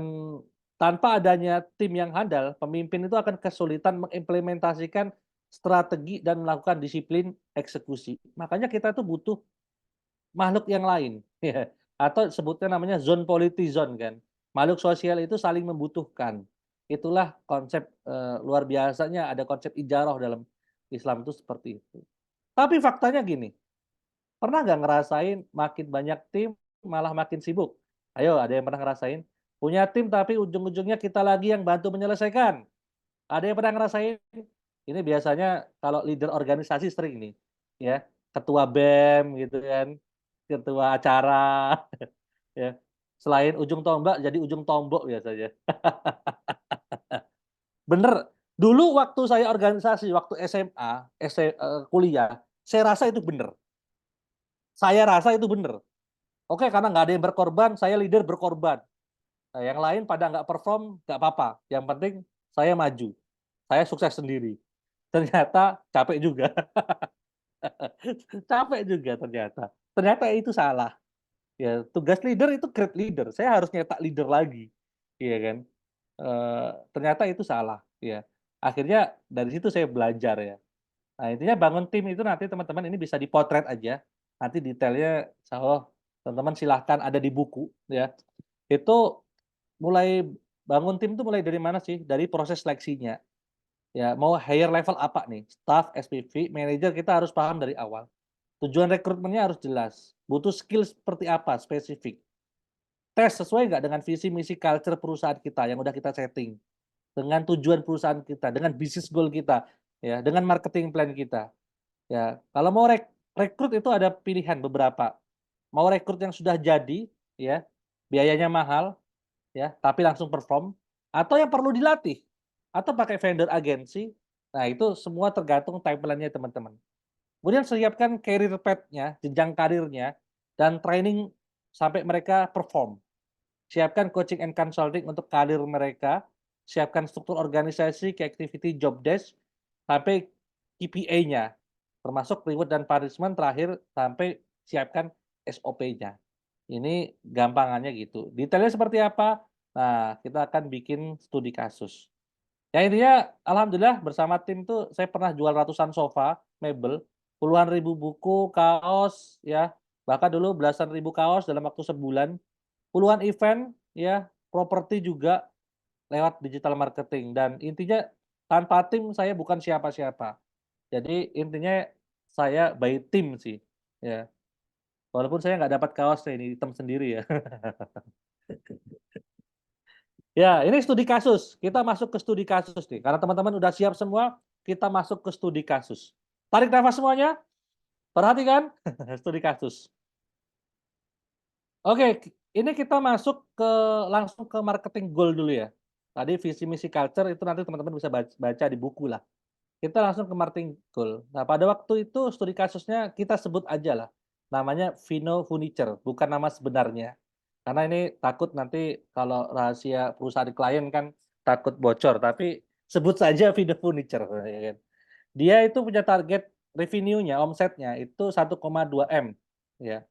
tanpa adanya tim yang handal, pemimpin itu akan kesulitan mengimplementasikan strategi dan melakukan disiplin eksekusi. Makanya kita tuh butuh makhluk yang lain, ya. Atau sebutnya namanya zone politizon kan. Makhluk sosial itu saling membutuhkan. Itulah konsep luar biasanya ada konsep ijarah dalam Islam itu seperti itu. Tapi faktanya gini, pernah nggak ngerasain makin banyak tim malah makin sibuk? Ayo, ada yang pernah ngerasain? Punya tim tapi ujung-ujungnya kita lagi yang bantu menyelesaikan. Ada yang pernah ngerasain? Ini biasanya kalau leader organisasi sering nih, ya, ketua BEM gitu kan, ketua acara, ya. Selain ujung tombak jadi ujung tombok biasanya. Bener, dulu waktu saya organisasi, waktu SMA, kuliah, saya rasa itu bener. Saya rasa itu bener. Oke, karena nggak ada yang berkorban, saya leader berkorban. Nah, yang lain pada nggak perform, nggak apa-apa. Yang penting saya maju, saya sukses sendiri. Ternyata capek juga, capek juga ternyata. Ternyata itu salah. Ya, tugas leader itu great leader. Saya harus nyetak leader lagi, iya kan? Ternyata itu salah, ya. Akhirnya dari situ saya belajar ya. Nah, intinya bangun tim itu nanti teman-teman ini bisa dipotret aja. Nanti detailnya, insya Allah teman-teman silahkan ada di buku, ya. Itu mulai bangun tim itu mulai dari mana sih? Dari proses seleksinya. Ya, mau higher level apa nih? Staff, SPV, manager kita harus paham dari awal. Tujuan rekrutmennya harus jelas. Butuh skill seperti apa? Spesifik. Tes sesuai nggak dengan visi, misi, culture perusahaan kita yang udah kita setting. Dengan tujuan perusahaan kita, dengan bisnis goal kita, ya, dengan marketing plan kita. Ya, kalau mau rekrut itu ada pilihan beberapa. Mau rekrut yang sudah jadi, ya, biayanya mahal, ya, tapi langsung perform, atau yang perlu dilatih, atau pakai vendor agensi. Nah, itu semua tergantung timeline-nya teman-teman. Kemudian siapkan career path-nya, jenjang karirnya, dan training sampai mereka perform. Siapkan coaching and consulting untuk karir mereka, siapkan struktur organisasi, key activity, job desk, sampai KPI-nya, termasuk reward dan punishment terakhir sampai siapkan SOP-nya. Ini gampangannya gitu. Detailnya seperti apa? Nah, kita akan bikin studi kasus. Ya intinya alhamdulillah bersama tim tuh saya pernah jual ratusan sofa, mebel, puluhan ribu buku, kaos, ya, bahkan dulu belasan ribu kaos dalam waktu sebulan, puluhan event, ya, properti juga lewat digital marketing dan intinya tanpa tim saya bukan siapa-siapa. Jadi intinya saya by tim sih, ya. Walaupun saya nggak dapat kaos ini hitam sendiri ya. Ya, ini studi kasus. Kita masuk ke studi kasus nih. Karena teman-teman udah siap semua, kita masuk ke studi kasus. Tarik nafas semuanya, perhatikan studi kasus. Oke, ini kita masuk ke langsung ke marketing goal dulu ya. Tadi visi misi culture itu nanti teman-teman bisa baca di buku lah. Kita langsung ke marketing goal. Nah, pada waktu itu studi kasusnya kita sebut aja lah. Namanya Vino Furniture, bukan nama sebenarnya. Karena ini takut nanti kalau rahasia perusahaan klien kan takut bocor, tapi sebut saja Vino Furniture. Ya kan. Dia itu punya target revenue-nya, omsetnya itu 1,2 M, ya,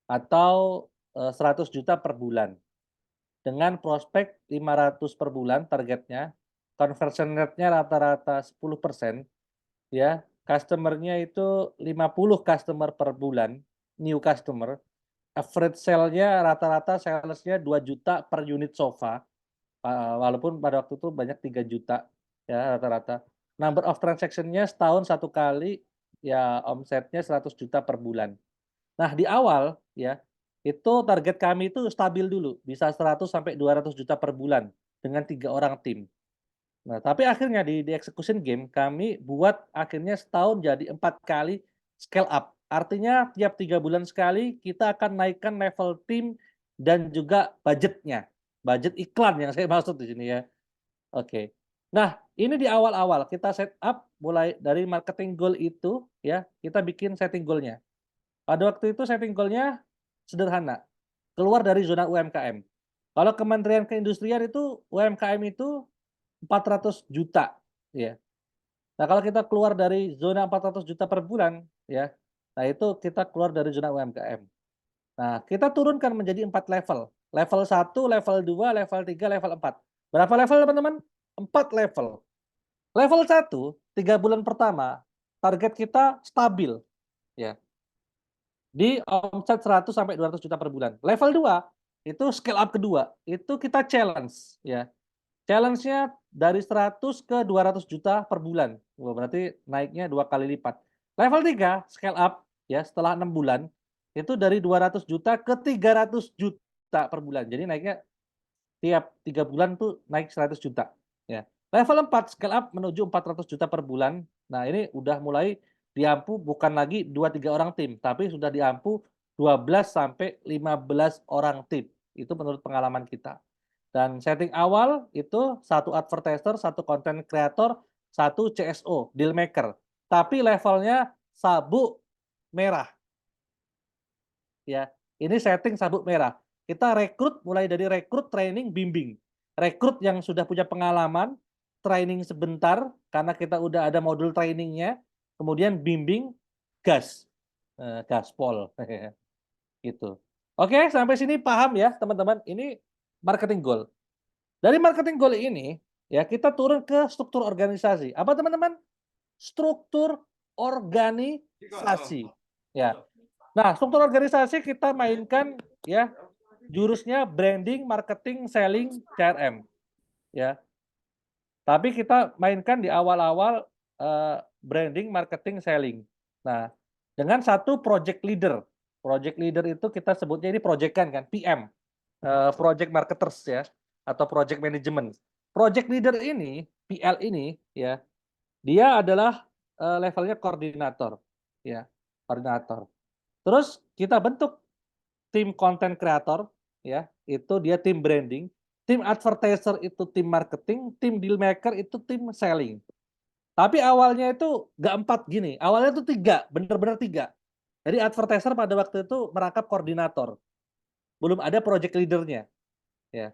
atau 100 juta per bulan. Dengan prospek 500 per bulan targetnya, conversion rate-nya rata-rata 10%, ya, customer-nya itu 50 customer per bulan, new customer, average sale-nya rata-rata sales-nya 2 juta per unit sofa, walaupun pada waktu itu banyak 3 juta, ya, rata-rata. Number of transaction-nya setahun 1 kali, ya, omsetnya 100 juta per bulan. Nah, di awal, ya, itu target kami itu stabil dulu, bisa 100 sampai 200 juta per bulan dengan 3 orang tim. Nah, tapi akhirnya di execution game kami buat akhirnya setahun jadi 4 kali scale up. Artinya tiap 3 bulan sekali kita akan naikkan level tim dan juga budgetnya. Budget iklan yang saya maksud di sini ya. Oke. Nah, ini di awal-awal kita set up mulai dari marketing goal itu ya, kita bikin setting goal-nya. Pada waktu itu setting goal-nya sederhana, keluar dari zona UMKM. Kalau Kementerian Perindustrian itu UMKM itu 400 juta, ya. Nah, kalau kita keluar dari zona 400 juta per bulan, ya, nah itu kita keluar dari zona UMKM. Nah, kita turunkan menjadi 4 level. Level 1, level 2, level 3, level 4. Berapa level teman-teman? 4 level. Level 1, 3 bulan pertama, target kita stabil, ya, di omset 100 sampai 200 juta per bulan. Level 2, itu scale up kedua, itu kita challenge, ya. Challenge-nya dari 100 ke 200 juta per bulan. Wah, berarti naiknya 2 kali lipat. Level 3 scale up, ya, setelah 6 bulan, itu dari 200 juta ke 300 juta per bulan. Jadi naiknya tiap 3 bulan tuh naik 100 juta, ya. Level 4 scale up menuju 400 juta per bulan. Nah, ini udah mulai diampu bukan lagi 2-3 orang tim, tapi sudah diampu 12 sampai 15 orang tim. Itu menurut pengalaman kita. Dan setting awal itu satu advertiser, satu content creator, satu CSO, deal maker. Tapi levelnya sabuk merah. Ya, ini setting sabuk merah. Kita rekrut mulai dari rekrut, training, bimbing. Rekrut yang sudah punya pengalaman, training sebentar karena kita udah ada modul trainingnya, kemudian bimbing, gas, gaspol, gitu. Oke, sampai sini paham ya teman-teman. Ini marketing goal. Dari marketing goal ini, ya kita turun ke struktur organisasi. Apa teman-teman? Struktur organisasi. Ya. Nah, struktur organisasi kita mainkan ya jurusnya branding, marketing, selling, CRM. Ya. Tapi kita mainkan di awal-awal branding, marketing, selling. Nah, dengan satu project leader. Project leader itu kita sebutnya ini project-kan kan, PM. Project marketers ya atau project management. Project leader ini, PL ini ya, dia adalah levelnya koordinator ya, koordinator. Terus kita bentuk tim content creator ya, itu dia tim branding, tim advertiser itu tim marketing, tim deal maker itu tim selling. Tapi awalnya itu nggak 4 gini, awalnya itu 3, benar-benar 3. Jadi advertiser pada waktu itu merangkap koordinator. Belum ada project leadernya ya.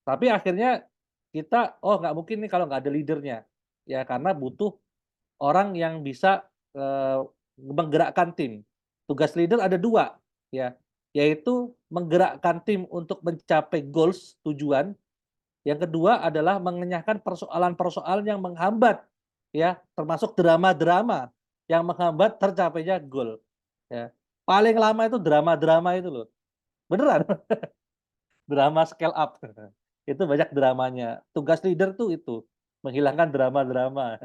Tapi akhirnya kita, oh nggak mungkin nih kalau nggak ada leadernya. Ya karena butuh orang yang bisa menggerakkan tim. Tugas leader ada 2, ya, yaitu menggerakkan tim untuk mencapai goals, tujuan. Yang kedua adalah mengenyahkan persoalan-persoalan yang menghambat, ya, termasuk drama-drama yang menghambat tercapainya goal. Ya. Paling lama itu drama-drama itu loh. Beneran, drama scale up. Itu banyak dramanya. Tugas leader tuh itu, menghilangkan drama-drama.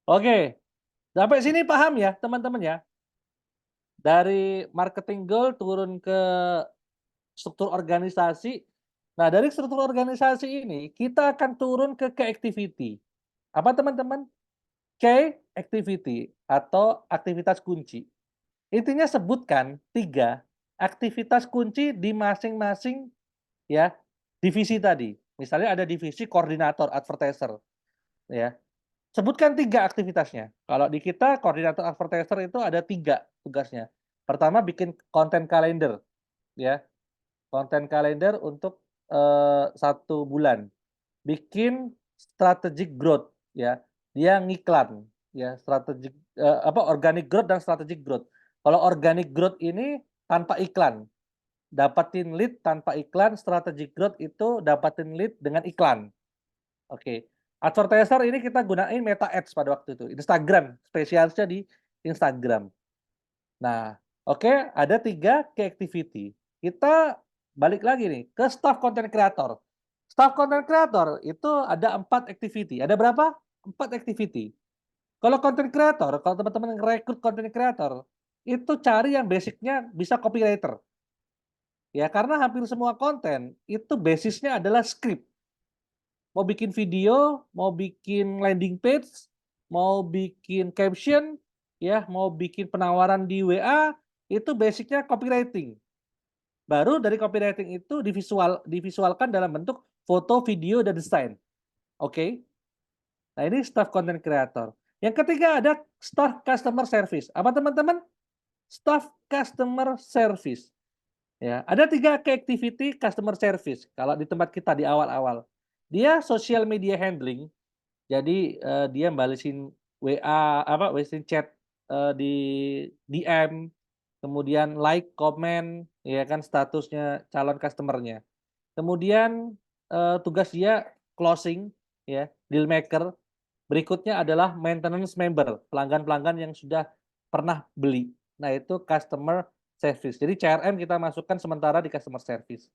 Oke, sampai sini paham ya teman-teman ya? Dari marketing goal turun ke struktur organisasi. Nah, dari struktur organisasi ini kita akan turun ke key activity. Apa teman-teman? Key activity atau aktivitas kunci. Intinya sebutkan 3 aktivitas kunci di masing-masing ya divisi tadi. Misalnya ada divisi koordinator advertiser ya. Sebutkan 3 aktivitasnya. Kalau di kita koordinator advertiser itu ada 3 tugasnya. Pertama bikin konten kalender ya. Konten kalender untuk 1 bulan. Bikin strategic growth ya. Dia ngiklan ya, strategic organic growth dan strategic growth. Kalau organic growth ini tanpa iklan. Dapatin lead tanpa iklan, strategic growth itu dapatin lead dengan iklan. Oke. Advertiser ini kita gunain Meta Ads pada waktu itu. Instagram, spesialisnya di Instagram. Nah, oke, ada 3 key activity. Kita balik lagi nih ke staff content creator. Staff content creator itu ada 4 activity. Ada berapa? 4 activity. Kalau content creator, kalau teman-teman rekrut content creator, itu cari yang basicnya bisa copywriter. Ya, karena hampir semua konten itu basisnya adalah script. Mau bikin video, mau bikin landing page, mau bikin caption, ya, mau bikin penawaran di WA, itu basicnya copywriting. Baru dari copywriting itu divisualkan dalam bentuk foto, video, dan desain. Oke. Nah, ini staff content creator. Yang ketiga ada staff customer service. Apa teman-teman? Staff customer service. Ya, ada 3 key activity customer service kalau di tempat kita di awal-awal. Dia social media handling. Jadi dia balesin WA balesin chat di DM, kemudian like, komen, ya kan statusnya calon customer-nya. Kemudian tugas dia closing ya, deal maker. Berikutnya adalah maintenance member, pelanggan-pelanggan yang sudah pernah beli. Nah, itu customer service. Jadi CRM kita masukkan sementara di customer service.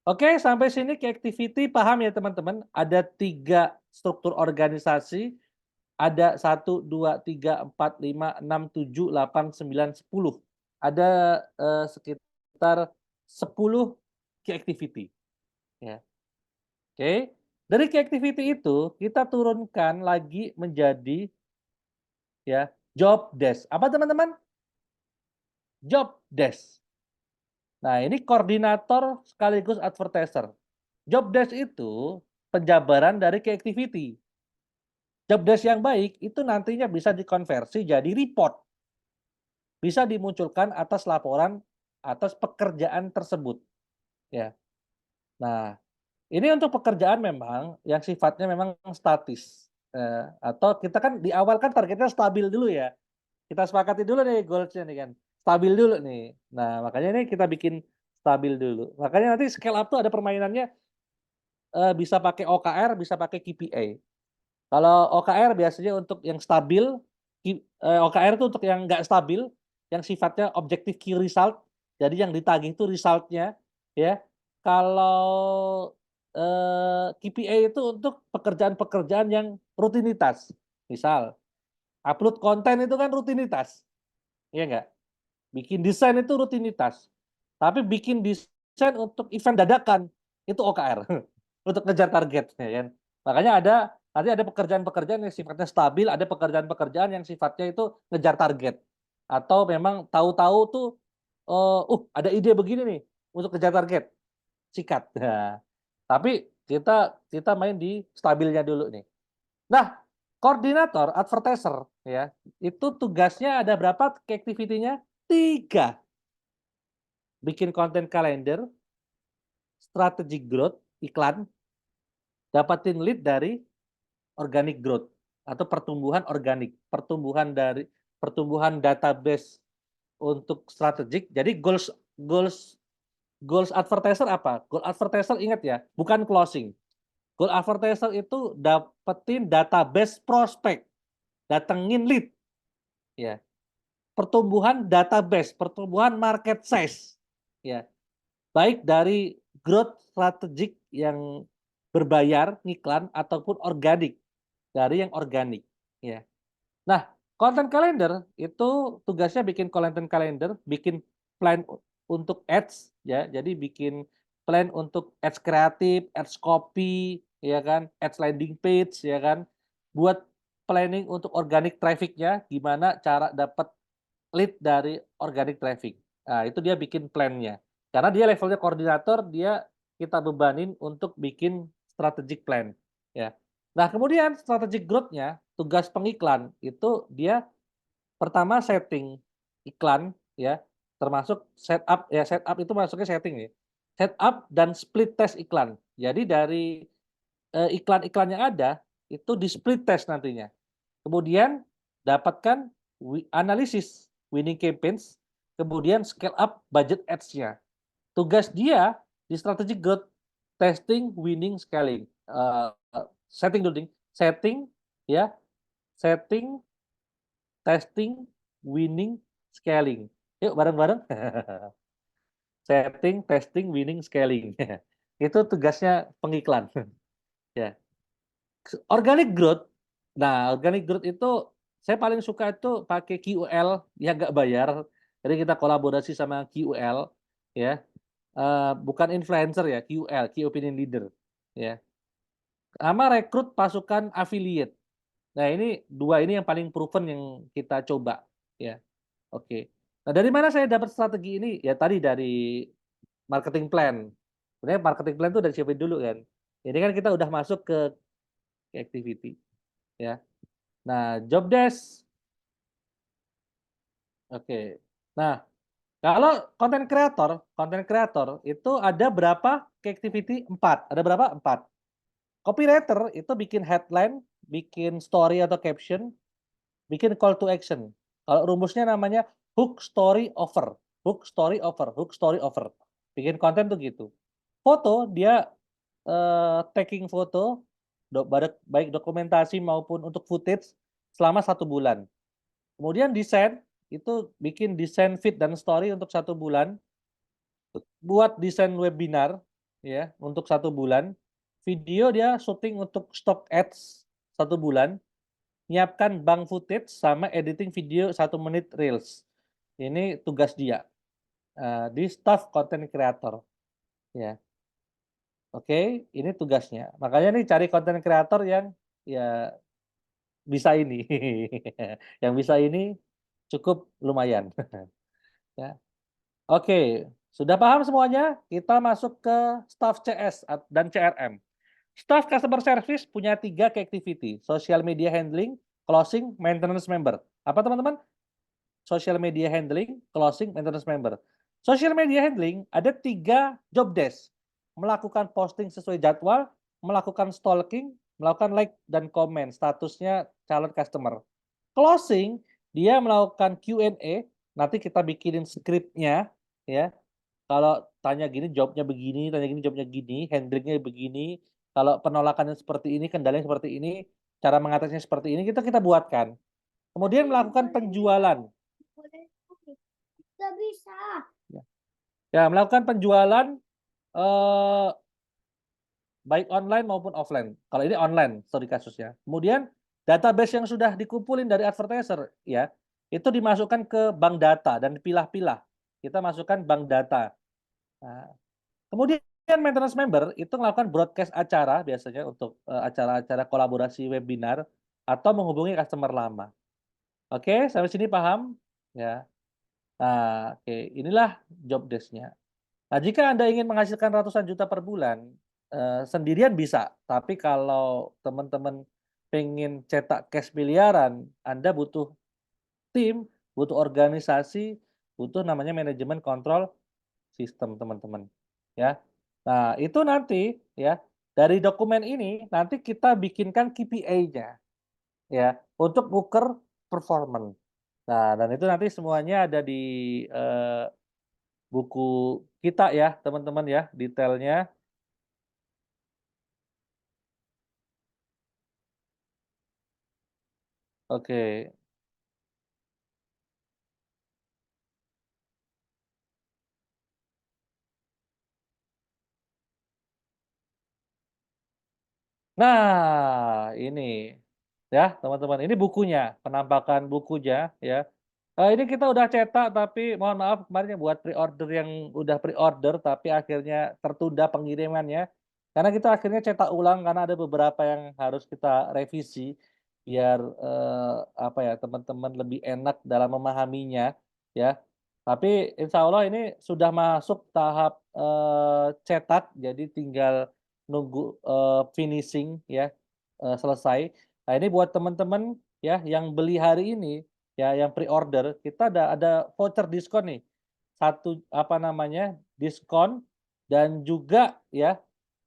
Oke, sampai sini ke activity paham ya teman-teman? Ada 3 struktur organisasi, ada 1, 2, 3, 4, 5, 6, 7, 8, 9, 10. Ada sekitar 10 key activity. Ya. Oke. Dari key activity itu kita turunkan lagi menjadi ya job desk. Apa teman-teman? Job desk. Nah, ini koordinator sekaligus advertiser. Job desk itu penjabaran dari key activity. Job desk yang baik itu nantinya bisa dikonversi jadi report. Bisa dimunculkan atas laporan atas pekerjaan tersebut. Ya. Nah, ini untuk pekerjaan memang yang sifatnya memang statis. Atau kita kan di awal kan targetnya stabil dulu ya. Kita sepakati dulu nih goals-nya nih kan. Stabil dulu nih. Nah, makanya ini kita bikin stabil dulu. Makanya nanti scale up tuh ada permainannya bisa pakai OKR, bisa pakai KPI. Kalau OKR biasanya untuk yang stabil, OKR itu untuk yang nggak stabil, yang sifatnya objective key result. Jadi yang ditagih itu result-nya ya. Kalau KPI itu untuk pekerjaan-pekerjaan yang rutinitas. Misal, upload konten itu kan rutinitas, iya nggak? Bikin desain itu rutinitas. Tapi bikin desain untuk event dadakan itu OKR untuk ngejar target, ya kan? Makanya nanti ada pekerjaan-pekerjaan yang sifatnya stabil, ada pekerjaan-pekerjaan yang sifatnya itu ngejar target. Atau memang tahu-tahu tuh, ada ide begini nih untuk ngejar target, sikat. Nah, tapi kita kita main di stabilnya dulu nih. Nah, koordinator advertiser ya, itu tugasnya ada berapa activity-nya? 3. Bikin konten kalender, strategic growth, iklan, dapatin lead dari organic growth atau pertumbuhan organik, pertumbuhan database untuk strategik. Jadi goals goals goals advertiser apa? Goal advertiser ingat ya, bukan closing. Goal advertiser itu dapetin database prospek, datengin lead, ya. Pertumbuhan database, pertumbuhan market size, ya. Baik dari growth strategik yang berbayar ngiklan ataupun organik, dari yang organik, ya. Nah, content calendar itu tugasnya bikin content calendar, bikin plan untuk ads ya. Jadi bikin plan untuk ads kreatif, ads copy, ya kan, ads landing page ya kan. Buat planning untuk organic traffic-nya, gimana cara dapat lead dari organic traffic. Nah, itu dia bikin plan-nya. Karena dia levelnya koordinator, dia kita bebanin untuk bikin strategic plan ya. Nah, kemudian strategic growth-nya, tugas pengiklan itu dia pertama setting iklan ya, termasuk setup ya, setup itu masuknya setting ya. Setup dan split test iklan. Jadi dari iklan-iklan yang ada itu di split test nantinya. Kemudian dapatkan analisis winning campaigns, kemudian scale up budget ads-nya. Tugas dia di strategic growth, testing, winning, scaling. Setting dulu, setting ya, setting, testing, winning, scaling. Yuk bareng-bareng. Setting, testing, winning, scaling. Itu tugasnya pengiklan. Ya. Organic growth. Nah, organic growth itu saya paling suka itu pakai QL yang nggak bayar. Jadi kita kolaborasi sama QL ya. Bukan influencer ya, QL, Key Opinion Leader ya. Sama rekrut pasukan affiliate. Nah, ini dua ini yang paling proven yang kita coba ya. Oke. Nah, dari mana saya dapat strategi ini? Ya tadi dari marketing plan. Sebenarnya marketing plan itu dari siapa dulu kan. Ini kan kita udah masuk ke activity ya. Nah, job desk. Oke. Nah, kalau content creator itu ada berapa activity? 4. Ada berapa? 4. Copywriter itu bikin headline, bikin story atau caption, bikin call to action. Kalau rumusnya namanya hook, story, offer. Hook, story, offer. Hook, story, offer. Bikin konten tuh gitu. Foto, dia tagging foto, baik dokumentasi maupun untuk footage selama 1 bulan. Kemudian desain, itu bikin desain feed dan story untuk 1 bulan. Buat desain webinar, ya, untuk 1 bulan. Video dia syuting untuk stock ads 1 bulan. Nyiapkan bank footage sama editing video 1 menit reels. Ini tugas dia, di staff content creator, ya. Oke, ini tugasnya. Makanya nih cari konten kreator yang ya bisa ini. Yang bisa ini cukup lumayan. Ya. Oke, sudah paham semuanya? Kita masuk ke staff CS dan CRM. Staff Customer Service punya 3 key activity, social media handling, closing, maintenance member. Apa teman-teman? Social media handling, closing, maintenance member. Social media handling ada 3 job desk. Melakukan posting sesuai jadwal, melakukan stalking, melakukan like dan komen statusnya calon customer. Closing, dia melakukan Q&A, nanti kita bikinin skripnya ya. Kalau tanya gini jawabnya begini, tanya gini jawabnya gini, handlingnya begini. Kalau penolakannya seperti ini, kendalanya seperti ini, cara mengatasinya seperti ini, kita buatkan. Kemudian melakukan penjualan. Gak bisa. Ya, melakukan penjualan eh, baik online maupun offline. Kalau ini online, studi kasusnya. Kemudian database yang sudah dikumpulin dari advertiser, ya, itu dimasukkan ke bank data dan dipilah-pilah. Kita masukkan bank data. Nah, kemudian maintenance member itu melakukan broadcast acara biasanya untuk acara-acara kolaborasi webinar atau menghubungi customer lama. Oke, sampai sini paham? Ya. Nah, oke, inilah job desk-nya. Nah, jika Anda ingin menghasilkan ratusan juta per bulan, sendirian bisa. Tapi kalau teman-teman pengen cetak cash miliaran, Anda butuh tim, butuh organisasi, butuh namanya manajemen kontrol sistem, teman-teman. Ya. Nah, itu nanti ya, dari dokumen ini nanti kita bikinkan KPI-nya ya, untuk ukur performance. Nah, dan itu nanti semuanya ada di buku kita ya, teman-teman ya, detailnya. Oke. Nah, ini ya, teman-teman. Ini bukunya, penampakan bukunya ya. Ini kita udah cetak tapi mohon maaf kemarin yang buat pre-order yang udah pre-order tapi akhirnya tertunda pengirimannya. Karena kita akhirnya cetak ulang karena ada beberapa yang harus kita revisi biar apa ya, teman-teman lebih enak dalam memahaminya ya. Tapi insya Allah ini sudah masuk tahap cetak jadi tinggal nunggu finishing ya, selesai. Nah, ini buat teman-teman ya yang beli hari ini ya, yang pre-order, kita ada voucher diskon nih. Satu apa namanya, diskon dan juga ya,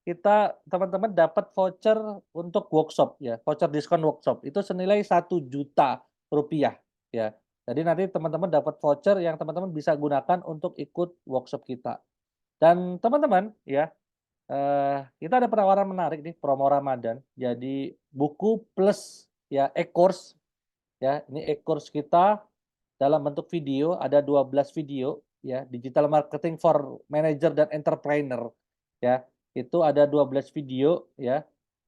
kita teman-teman dapat voucher untuk workshop ya, voucher diskon workshop. Itu senilai 1 juta rupiah ya. Jadi nanti teman-teman dapat voucher yang teman-teman bisa gunakan untuk ikut workshop kita. Dan teman-teman ya, kita ada penawaran menarik nih, promo Ramadan. Jadi buku plus ya e-course ya, ini e-course kita dalam bentuk video, ada 12 video ya, digital marketing for manager dan entrepreneur ya. Itu ada 12 video ya.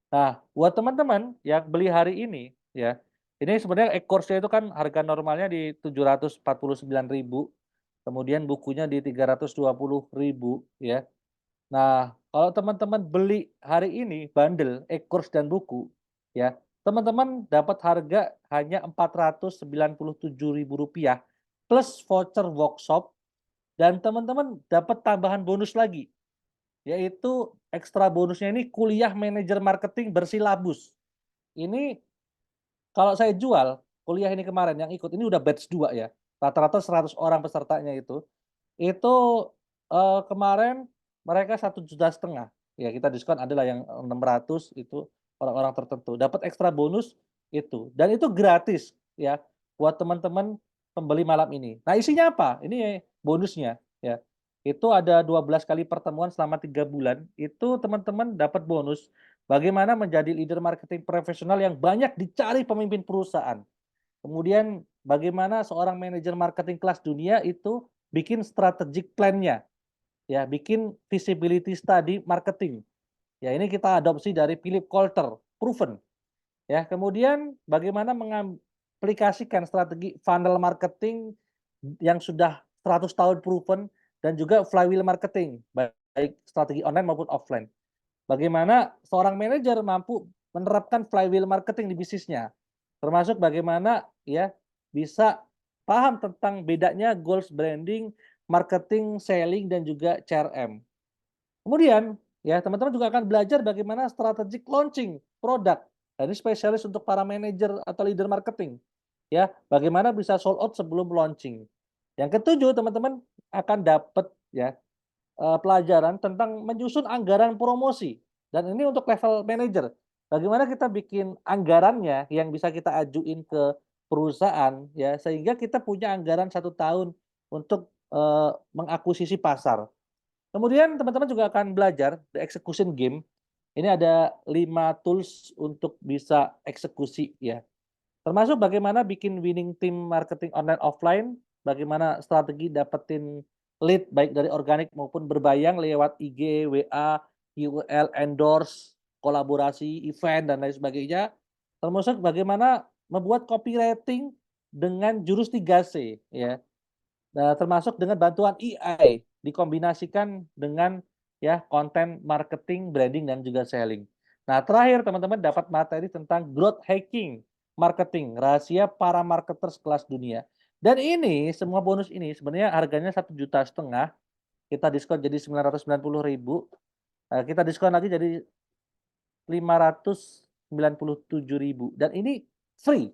Nah, buat teman-teman yang beli hari ini ya, ini sebenarnya e-course-nya itu kan harga normalnya di 749.000, kemudian bukunya di 320.000 ya. Nah, kalau teman-teman beli hari ini bundle e-course dan buku, ya, teman-teman dapat harga hanya Rp497.000 plus voucher workshop dan teman-teman dapat tambahan bonus lagi, yaitu ekstra bonusnya ini kuliah manajer marketing bersilabus. Ini kalau saya jual kuliah ini kemarin yang ikut ini udah batch 2 ya. Rata-rata 100 orang pesertanya itu. Itu, kemarin mereka 1,5 juta. Ya kita diskon adalah yang 600 itu orang-orang tertentu, dapat ekstra bonus itu, dan itu gratis ya buat teman-teman pembeli malam ini. Nah isinya apa? Ini bonusnya ya, itu ada 12 kali pertemuan selama 3 bulan, itu teman-teman dapat bonus bagaimana menjadi leader marketing profesional yang banyak dicari pemimpin perusahaan. Kemudian bagaimana seorang manajer marketing kelas dunia itu bikin strategic plan-nya, ya, bikin visibility study marketing. Ya, ini kita adopsi dari Philip Kotler, proven. Ya, kemudian bagaimana mengaplikasikan strategi funnel marketing yang sudah 100 tahun proven dan juga flywheel marketing, baik strategi online maupun offline. bagaimana seorang manajer mampu menerapkan flywheel marketing di bisnisnya. Termasuk bagaimana ya bisa paham tentang bedanya goals branding, marketing, selling, dan juga CRM. Kemudian, ya teman-teman juga akan belajar bagaimana strategic launching produk. Nah, ini spesialis untuk para manajer atau leader marketing. Ya, bagaimana bisa sold out sebelum launching. Yang ketujuh, teman-teman akan dapat ya pelajaran tentang menyusun anggaran promosi. Dan ini untuk level manager. Bagaimana kita bikin anggarannya yang bisa kita ajuin ke perusahaan ya sehingga kita punya anggaran 1 tahun untuk mengakuisisi pasar. Kemudian teman-teman juga akan belajar the execution game. Ini ada 5 tools untuk bisa eksekusi ya. Termasuk bagaimana bikin winning team marketing online offline, bagaimana strategi dapetin lead baik dari organik maupun berbayang lewat IG, WA, URL, endorse, kolaborasi, event dan lain sebagainya. Termasuk bagaimana membuat copywriting dengan jurus 3C ya. Nah, termasuk dengan bantuan AI dikombinasikan dengan ya konten marketing, branding dan juga selling. Nah, terakhir teman-teman dapat materi tentang growth hacking, marketing, rahasia para marketers kelas dunia. Dan ini semua bonus ini sebenarnya harganya 1,5 juta, kita diskon jadi 990.000. Kita diskon lagi jadi 597.000 dan ini free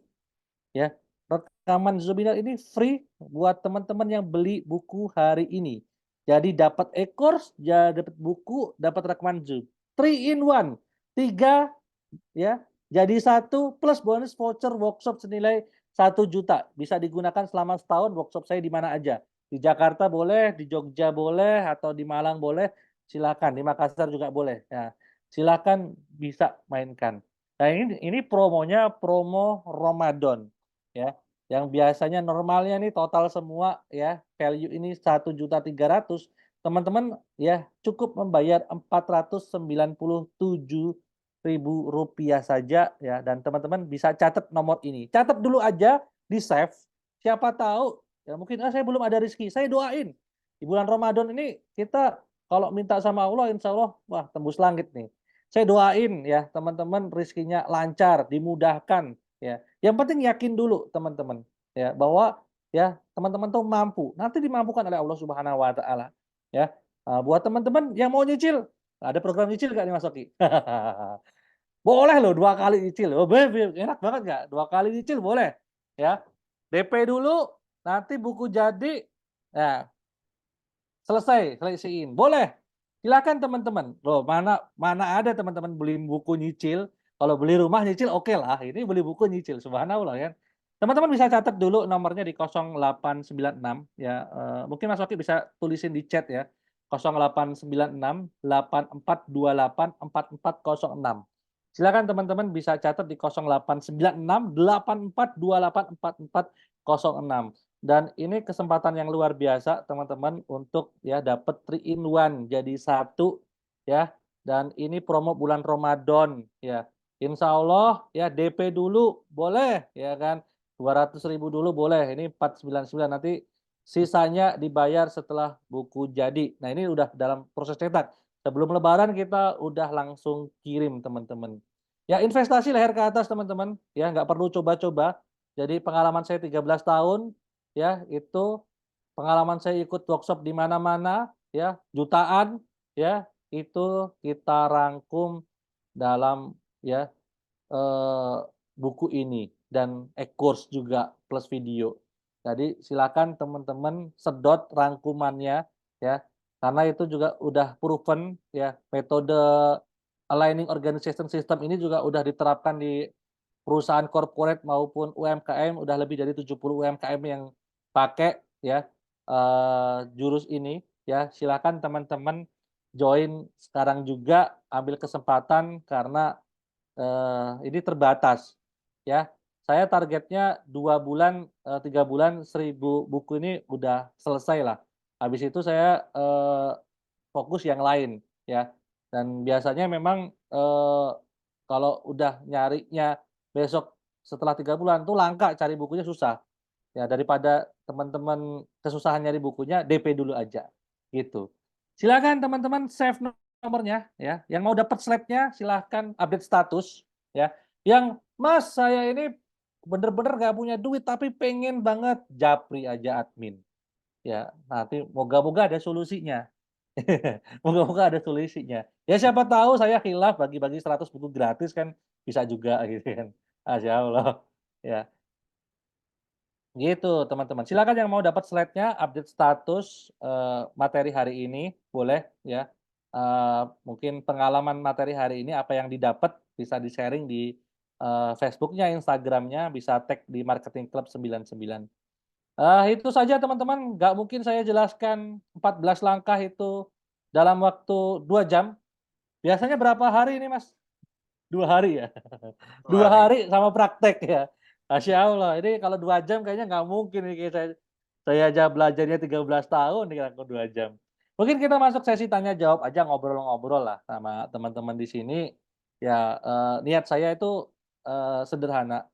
ya. Rekaman Zoom ini free buat teman-teman yang beli buku hari ini. Jadi dapat e-course, dapat buku, dapat rekaman Zoom. 3 in 1. 3 ya. Jadi 1 plus bonus voucher workshop senilai 1 juta. Bisa digunakan selama setahun workshop saya di mana aja. Di Jakarta boleh, di Jogja boleh, atau di Malang boleh. Silakan, di Makassar juga boleh. Ya, silakan bisa mainkan. Nah, ini promonya promo Ramadan ya. Yang biasanya normalnya nih total semua ya value ini 1.300.000, teman-teman ya cukup membayar 497.000 rupiah saja ya, dan teman-teman bisa catat nomor ini. Catat dulu aja di save. Siapa tahu ya mungkin saya belum ada rezeki. Saya doain di bulan Ramadan ini kita kalau minta sama Allah insya Allah wah tembus langit nih. Saya doain ya teman-teman rezekinya lancar, dimudahkan ya. Yang penting yakin dulu teman-teman ya bahwa ya teman-teman tuh mampu. Nanti dimampukan oleh Allah Subhanahu wa taala ya. Buat teman-teman yang mau nyicil, ada program nyicil nggak nih Mas Oki? Boleh loh 2 kali nyicil. Oh, enak banget nggak? 2 kali nyicil boleh ya. DP dulu, nanti buku jadi, ya selesai, selesaiin. Boleh. Silakan teman-teman. Loh, mana mana ada teman-teman beli buku nyicil, kalau beli rumah nyicil oke lah, ini beli buku nyicil, subhanallah ya. Teman-teman bisa catat dulu nomornya di 0896 ya, mungkin Mas Oki bisa tulisin di chat ya, 0896 8428 4406. Silakan teman-teman bisa catat di 0896 8428 4406. Dan ini kesempatan yang luar biasa teman-teman untuk ya dapat 3 in 1 jadi 1 ya. Dan ini promo bulan Ramadan ya. Insya Allah ya DP dulu boleh ya kan. 200.000 dulu boleh. Ini 499 nanti sisanya dibayar setelah buku jadi. Nah, ini udah dalam proses cetak. Sebelum lebaran kita udah langsung kirim teman-teman. Ya investasi leher ke atas teman-teman ya nggak perlu coba-coba. Jadi pengalaman saya 13 tahun ya itu pengalaman saya ikut workshop di mana-mana ya jutaan ya itu kita rangkum dalam ya buku ini dan e-course juga plus video. Jadi silakan teman-teman sedot rangkumannya ya karena itu juga udah proven ya metode aligning organization system ini juga udah diterapkan di perusahaan corporate maupun UMKM, udah lebih dari 70 UMKM yang pakai ya jurus ini ya. Silakan teman-teman join sekarang juga, ambil kesempatan karena ini terbatas ya. Saya targetnya 2 bulan, 3 bulan 1.000 buku ini udah selesai lah. Habis itu saya fokus yang lain ya. Dan biasanya memang kalau udah nyarinya besok setelah 3 bulan tuh langka, cari bukunya susah. Ya daripada teman-teman kesusahan nyari bukunya, DP dulu aja gitu. Silakan teman-teman save nomornya ya. Yang mau dapat slide-nya silahkan update status ya. Yang Mas saya ini bener-bener nggak punya duit tapi pengen banget, japri aja admin. Ya, nanti moga-moga ada solusinya. Moga-moga ada solusinya. Ya siapa tahu saya khilaf bagi-bagi 100 buku gratis kan bisa juga gitu kan. Masya Allah. Ya, gitu teman-teman. Silakan yang mau dapat slide-nya, update status materi hari ini boleh ya. Mungkin pengalaman materi hari ini apa yang didapat bisa di-sharing di Facebook-nya, Instagram-nya, bisa tag di Marketing Club 99. Itu saja teman-teman, nggak mungkin saya jelaskan 14 langkah itu dalam waktu 2 jam. Biasanya berapa hari ini Mas? 2 hari ya? 2 Hari. hari sama praktek ya? Masya Allah, ini kalau 2 jam kayaknya nggak mungkin nih, kayak saya aja belajarnya 13 tahun nih aku 2 jam. Mungkin kita masuk sesi tanya jawab aja, ngobrol-ngobrol lah sama teman-teman di sini. Ya, niat saya itu, sederhana,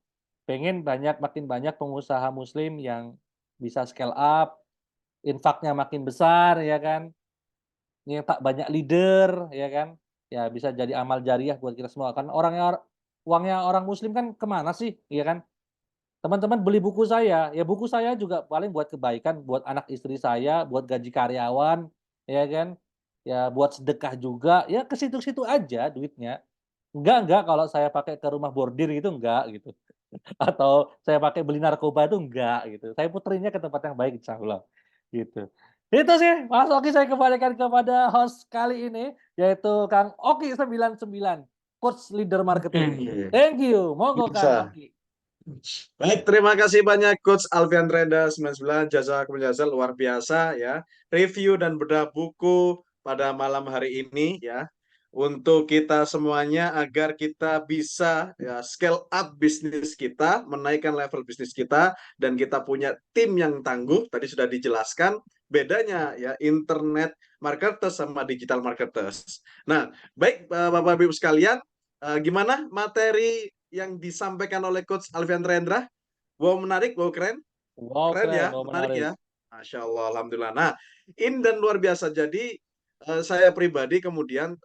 pengen makin banyak pengusaha muslim yang bisa scale up, infaknya makin besar ya kan, nyetak banyak leader ya kan, ya bisa jadi amal jariah buat kita semua. Kan uangnya orang muslim kan kemana sih, ya kan? Teman-teman beli buku saya, ya buku saya juga paling buat kebaikan, buat anak istri saya, buat gaji karyawan, ya kan? Ya buat sedekah juga, ya ke situ-situ aja duitnya. Enggak kalau saya pakai ke rumah bordir gitu enggak gitu. Atau saya pakai beli narkoba itu enggak gitu. Saya puterinnya ke tempat yang baik insyaallah, gitu. Itu sih Mas Oki, saya kembalikan kepada host kali ini, yaitu Kang Oki 99, Coach Leader Marketing. Thank you, monggo Kang Bisa. Oki. Baik, terima kasih banyak Coach Alfian Renda 99, jazakumullah khairan, luar biasa ya. Review dan bedah buku pada malam hari ini ya. Untuk kita semuanya agar kita bisa ya scale up bisnis kita, menaikkan level bisnis kita, dan kita punya tim yang tangguh. Tadi sudah dijelaskan bedanya ya internet marketers sama digital marketers. Nah, baik Bapak Ibu sekalian, gimana materi yang disampaikan oleh Coach Alfian Rendra? Wow, menarik, wow, keren. Wow Keren keren, ya, wow menarik menarik. ya. Masya Allah, Alhamdulillah. Nah, ini dan luar biasa. Jadi, saya pribadi kemudian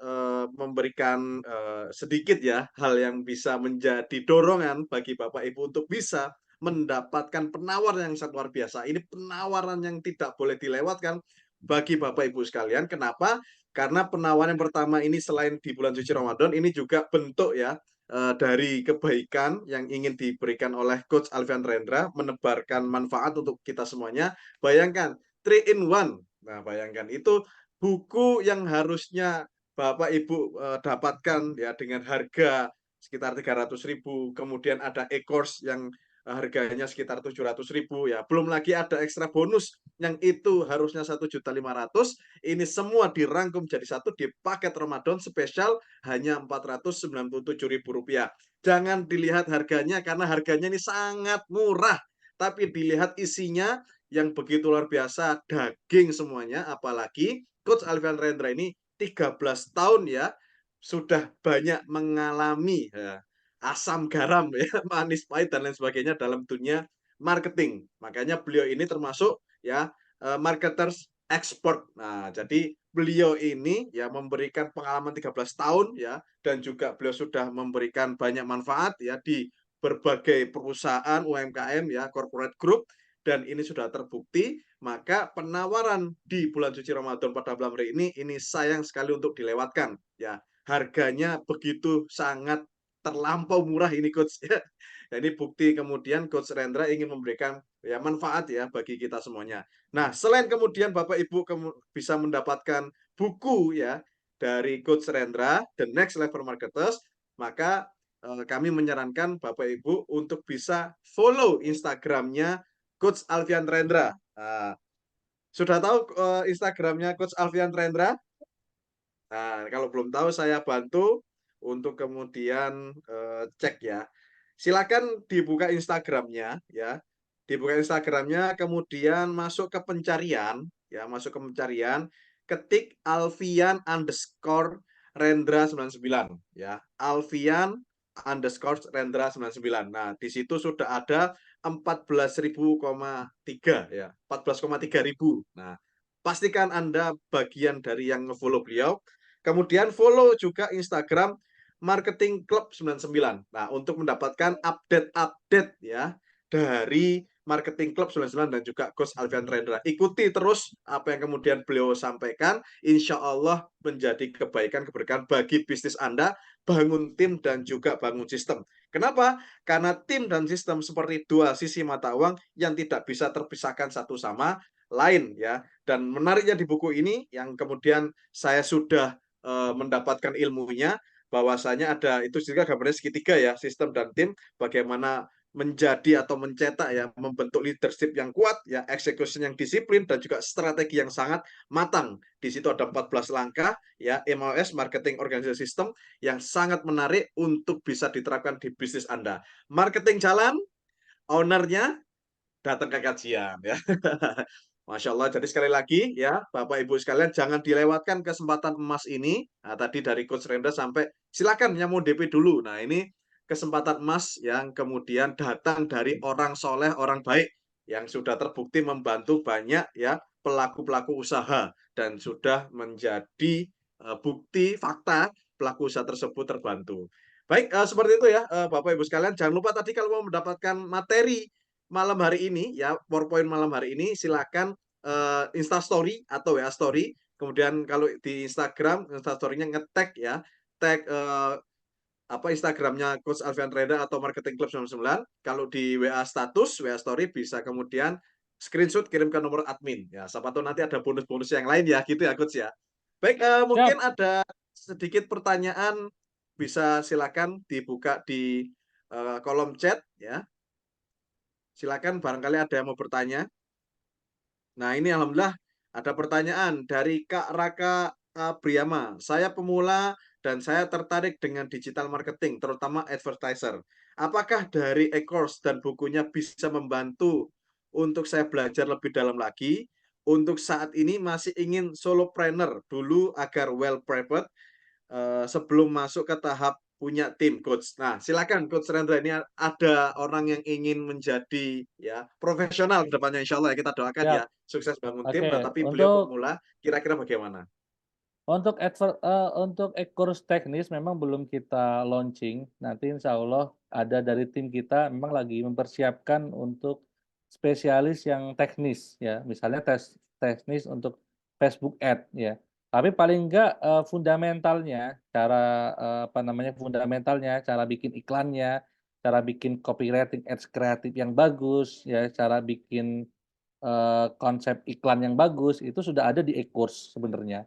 memberikan sedikit ya, hal yang bisa menjadi dorongan bagi Bapak Ibu untuk bisa mendapatkan penawaran yang sangat luar biasa. Ini penawaran yang tidak boleh dilewatkan bagi Bapak Ibu sekalian. Kenapa? Karena penawaran yang pertama ini selain di bulan suci Ramadan, ini juga bentuk ya dari kebaikan yang ingin diberikan oleh Coach Alfian Rendra, menebarkan manfaat untuk kita semuanya. Bayangkan, 3 in 1. Nah, bayangkan itu buku yang harusnya Bapak Ibu dapatkan ya dengan harga sekitar 300.000, kemudian ada e-course yang harganya sekitar 700.000 ya. Belum lagi ada ekstra bonus yang itu harusnya 1.500.000. Ini semua dirangkum jadi satu di paket Ramadan spesial hanya Rp497.000. Jangan dilihat harganya karena harganya ini sangat murah, tapi dilihat isinya yang begitu luar biasa, daging semuanya. Apalagi Coach Alfian Rendra ini 13 tahun ya sudah banyak mengalami ya, asam garam ya, manis pahit dan lain sebagainya dalam dunia marketing. Makanya beliau ini termasuk ya marketers expert. Nah, jadi beliau ini ya memberikan pengalaman 13 tahun ya dan juga beliau sudah memberikan banyak manfaat ya di berbagai perusahaan UMKM ya, corporate group, dan ini sudah terbukti. Maka penawaran di bulan suci Ramadan pada malam hari ini sayang sekali untuk dilewatkan ya. Harganya begitu sangat terlampau murah ini Coach ya. Dan ini bukti kemudian Coach Rendra ingin memberikan ya manfaat ya bagi kita semuanya. Nah, selain kemudian Bapak Ibu bisa mendapatkan buku ya dari Coach Rendra, The Next Level Marketers, maka kami menyarankan Bapak Ibu untuk bisa follow Instagramnya Coach Alfian Rendra. Nah, sudah tahu Instagramnya Coach Alfian Rendra? Nah, kalau belum tahu saya bantu untuk kemudian cek ya. Silakan dibuka Instagramnya ya. Dibuka Instagramnya, kemudian masuk ke pencarian ya, masuk ke pencarian, ketik Alfian underscore Rendra 99 ya. Alfian underscore Rendra 99. Nah, di situ sudah ada 14.000,3 ya, 14,3 ribu. Nah, pastikan Anda bagian dari yang nge-follow beliau. Kemudian follow juga Instagram Marketing Club 99. Nah, untuk mendapatkan update-update ya dari Marketing Club 99 dan juga Coach Alfian Rendra. Ikuti terus apa yang kemudian beliau sampaikan. Insya Allah menjadi kebaikan, keberkahan bagi bisnis Anda, bangun tim dan juga bangun sistem. Kenapa? Karena tim dan sistem seperti dua sisi mata uang yang tidak bisa terpisahkan satu sama lain ya. Dan menariknya di buku ini yang kemudian saya sudah mendapatkan ilmunya, bahwasanya ada itu juga gambarnya segitiga ya, sistem dan tim, bagaimana menjadi atau mencetak ya, membentuk leadership yang kuat ya, execution yang disiplin dan juga strategi yang sangat matang. Di situ ada 14 langkah ya, MOS Marketing Organization System yang sangat menarik untuk bisa diterapkan di bisnis Anda. Marketing jalan, ownernya datang ke kajian ya. Masya Allah. Jadi sekali lagi ya, Bapak Ibu sekalian jangan dilewatkan kesempatan emas ini. Nah, tadi dari Coach Rendra sampai silakan yang mau DP dulu. Nah, ini kesempatan emas yang kemudian datang dari orang soleh, orang baik yang sudah terbukti membantu banyak ya pelaku-pelaku usaha dan sudah menjadi bukti fakta pelaku usaha tersebut terbantu. Baik, seperti itu ya Bapak Ibu sekalian. Jangan lupa tadi kalau mau mendapatkan materi malam hari ini ya, PowerPoint malam hari ini silakan Insta Story atau WA Story. Kemudian kalau di Instagram Insta Story-nya nge-tag ya, tag apa Instagramnya Coach Alfian Reda atau Marketing Club 99. Kalau di WA status, WA Story bisa kemudian screenshot kirim ke nomor admin ya. Siapa tahu nanti ada bonus-bonus yang lain ya, gitu ya Coach ya. Baik, mungkin Siap. ada sedikit pertanyaan, bisa silakan dibuka di kolom chat ya. Silakan barangkali ada yang mau bertanya. Nah, ini alhamdulillah ada pertanyaan dari Kak Raka Priyama. Saya pemula dan saya tertarik dengan digital marketing, terutama advertiser. Apakah dari e-course dan bukunya bisa membantu untuk saya belajar lebih dalam lagi? Untuk saat ini masih ingin solopreneur dulu agar well prepared sebelum masuk ke tahap punya tim coach. Nah, silakan Coach Rendra, ini ada orang yang ingin menjadi ya profesional ke depannya insya Allah ya, kita doakan ya Siap. sukses bangun tim. Oke, Nah, tapi beliau untuk pemula, kira-kira bagaimana? untuk e-course teknis memang belum kita launching. Nanti insya Allah ada dari tim kita memang lagi mempersiapkan untuk spesialis yang teknis ya. Misalnya teknis untuk Facebook Ad ya. Tapi paling enggak fundamentalnya, cara apa namanya fundamentalnya, cara bikin iklannya, cara bikin copywriting ads kreatif yang bagus ya, cara bikin konsep iklan yang bagus itu sudah ada di e-course sebenarnya.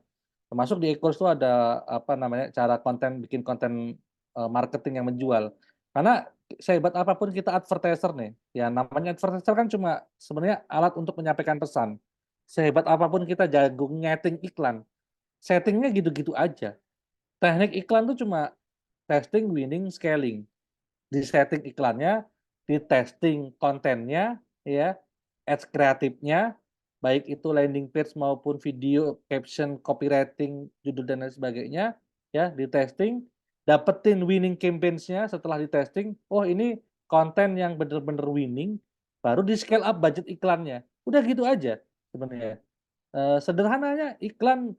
Termasuk di e-course itu ada, apa namanya, cara bikin konten, marketing yang menjual. Karena sehebat apapun kita advertiser nih, ya namanya advertiser kan cuma sebenarnya alat untuk menyampaikan pesan. Sehebat apapun kita jago nyeting iklan, setting-nya gitu-gitu aja. Teknik iklan tuh cuma testing, winning, scaling. Di-setting iklannya, di-testing kontennya, ya, ads kreatifnya, baik itu landing page maupun video, caption, copywriting, judul dan lain sebagainya, ya, di-testing, dapetin winning campaigns-nya setelah di-testing, oh ini konten yang bener-bener winning, baru di-scale up budget iklannya. Udah gitu aja sebenarnya. Sederhananya iklan,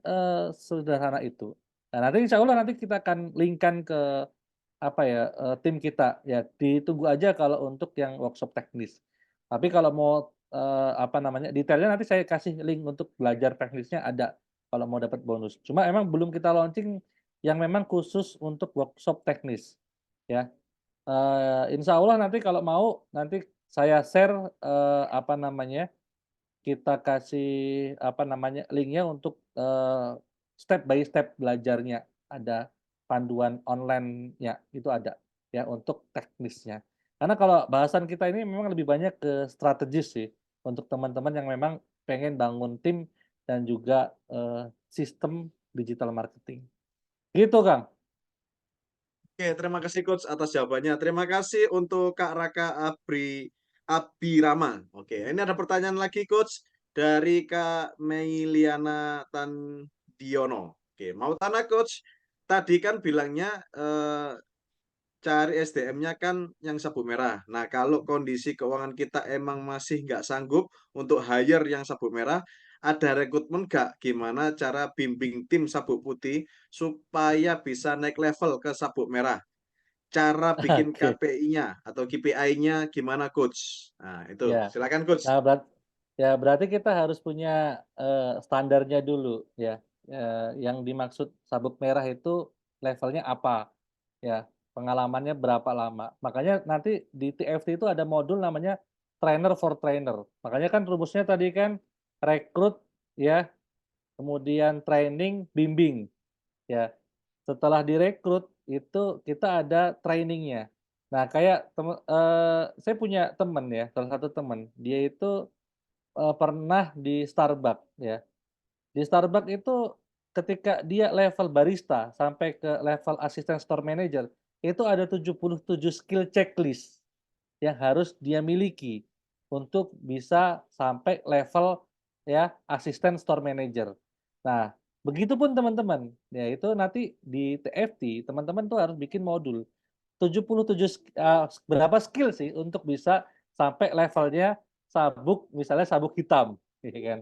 sederhana itu. Nah, nanti insya Allah nanti kita akan link-kan ke apa ya, tim kita, ya ditunggu aja kalau untuk yang workshop teknis. Tapi kalau mau, apa namanya, detailnya nanti saya kasih link untuk belajar teknisnya ada, kalau mau dapat bonus. Cuma emang belum kita launching yang memang khusus untuk workshop teknis, ya. Insya Allah nanti kalau mau, nanti saya share, apa namanya, kita kasih, apa namanya, link-nya untuk, step by step belajarnya. Ada panduan online-nya, itu ada, ya, untuk teknisnya. Karena kalau bahasan kita ini memang lebih banyak ke strategis sih, untuk teman-teman yang memang pengen bangun tim dan juga, sistem digital marketing. Gitu, Kang. Oke, terima kasih Coach atas jawabannya. Terima kasih untuk Kak Raka Abirama. Oke, ini ada pertanyaan lagi Coach dari Kak Meiliana Tandiono. Oke, mau tanya Coach, tadi kan bilangnya cari SDM-nya kan yang sabu merah. Nah, kalau kondisi keuangan kita emang masih nggak sanggup untuk hire yang sabu merah, ada rekrutmen nggak? Gimana cara bimbing tim sabuk putih supaya bisa naik level ke sabuk merah? Cara bikin Oke, KPI-nya atau KPI-nya gimana, Coach? Nah, itu. ya. Silakan, Coach. Nah, berarti kita harus punya standarnya dulu ya. Yang dimaksud sabuk merah itu levelnya apa? Ya, pengalamannya berapa lama. Makanya nanti di TFT itu ada modul namanya trainer for trainer. Makanya kan rumusnya tadi kan rekrut ya, kemudian training, bimbing ya. Setelah direkrut itu kita ada trainingnya. Nah, kayak saya punya teman ya, salah satu teman, dia itu pernah di Starbucks ya. Di Starbucks itu ketika dia level barista sampai ke level asisten store manager, itu ada 77 skill checklist yang harus dia miliki untuk bisa sampai level ya asisten store manager. Nah, begitupun teman-teman, ya itu nanti di TFT teman-teman tuh harus bikin modul 77 berapa skill sih untuk bisa sampai levelnya sabuk, misalnya sabuk hitam, gitu kan.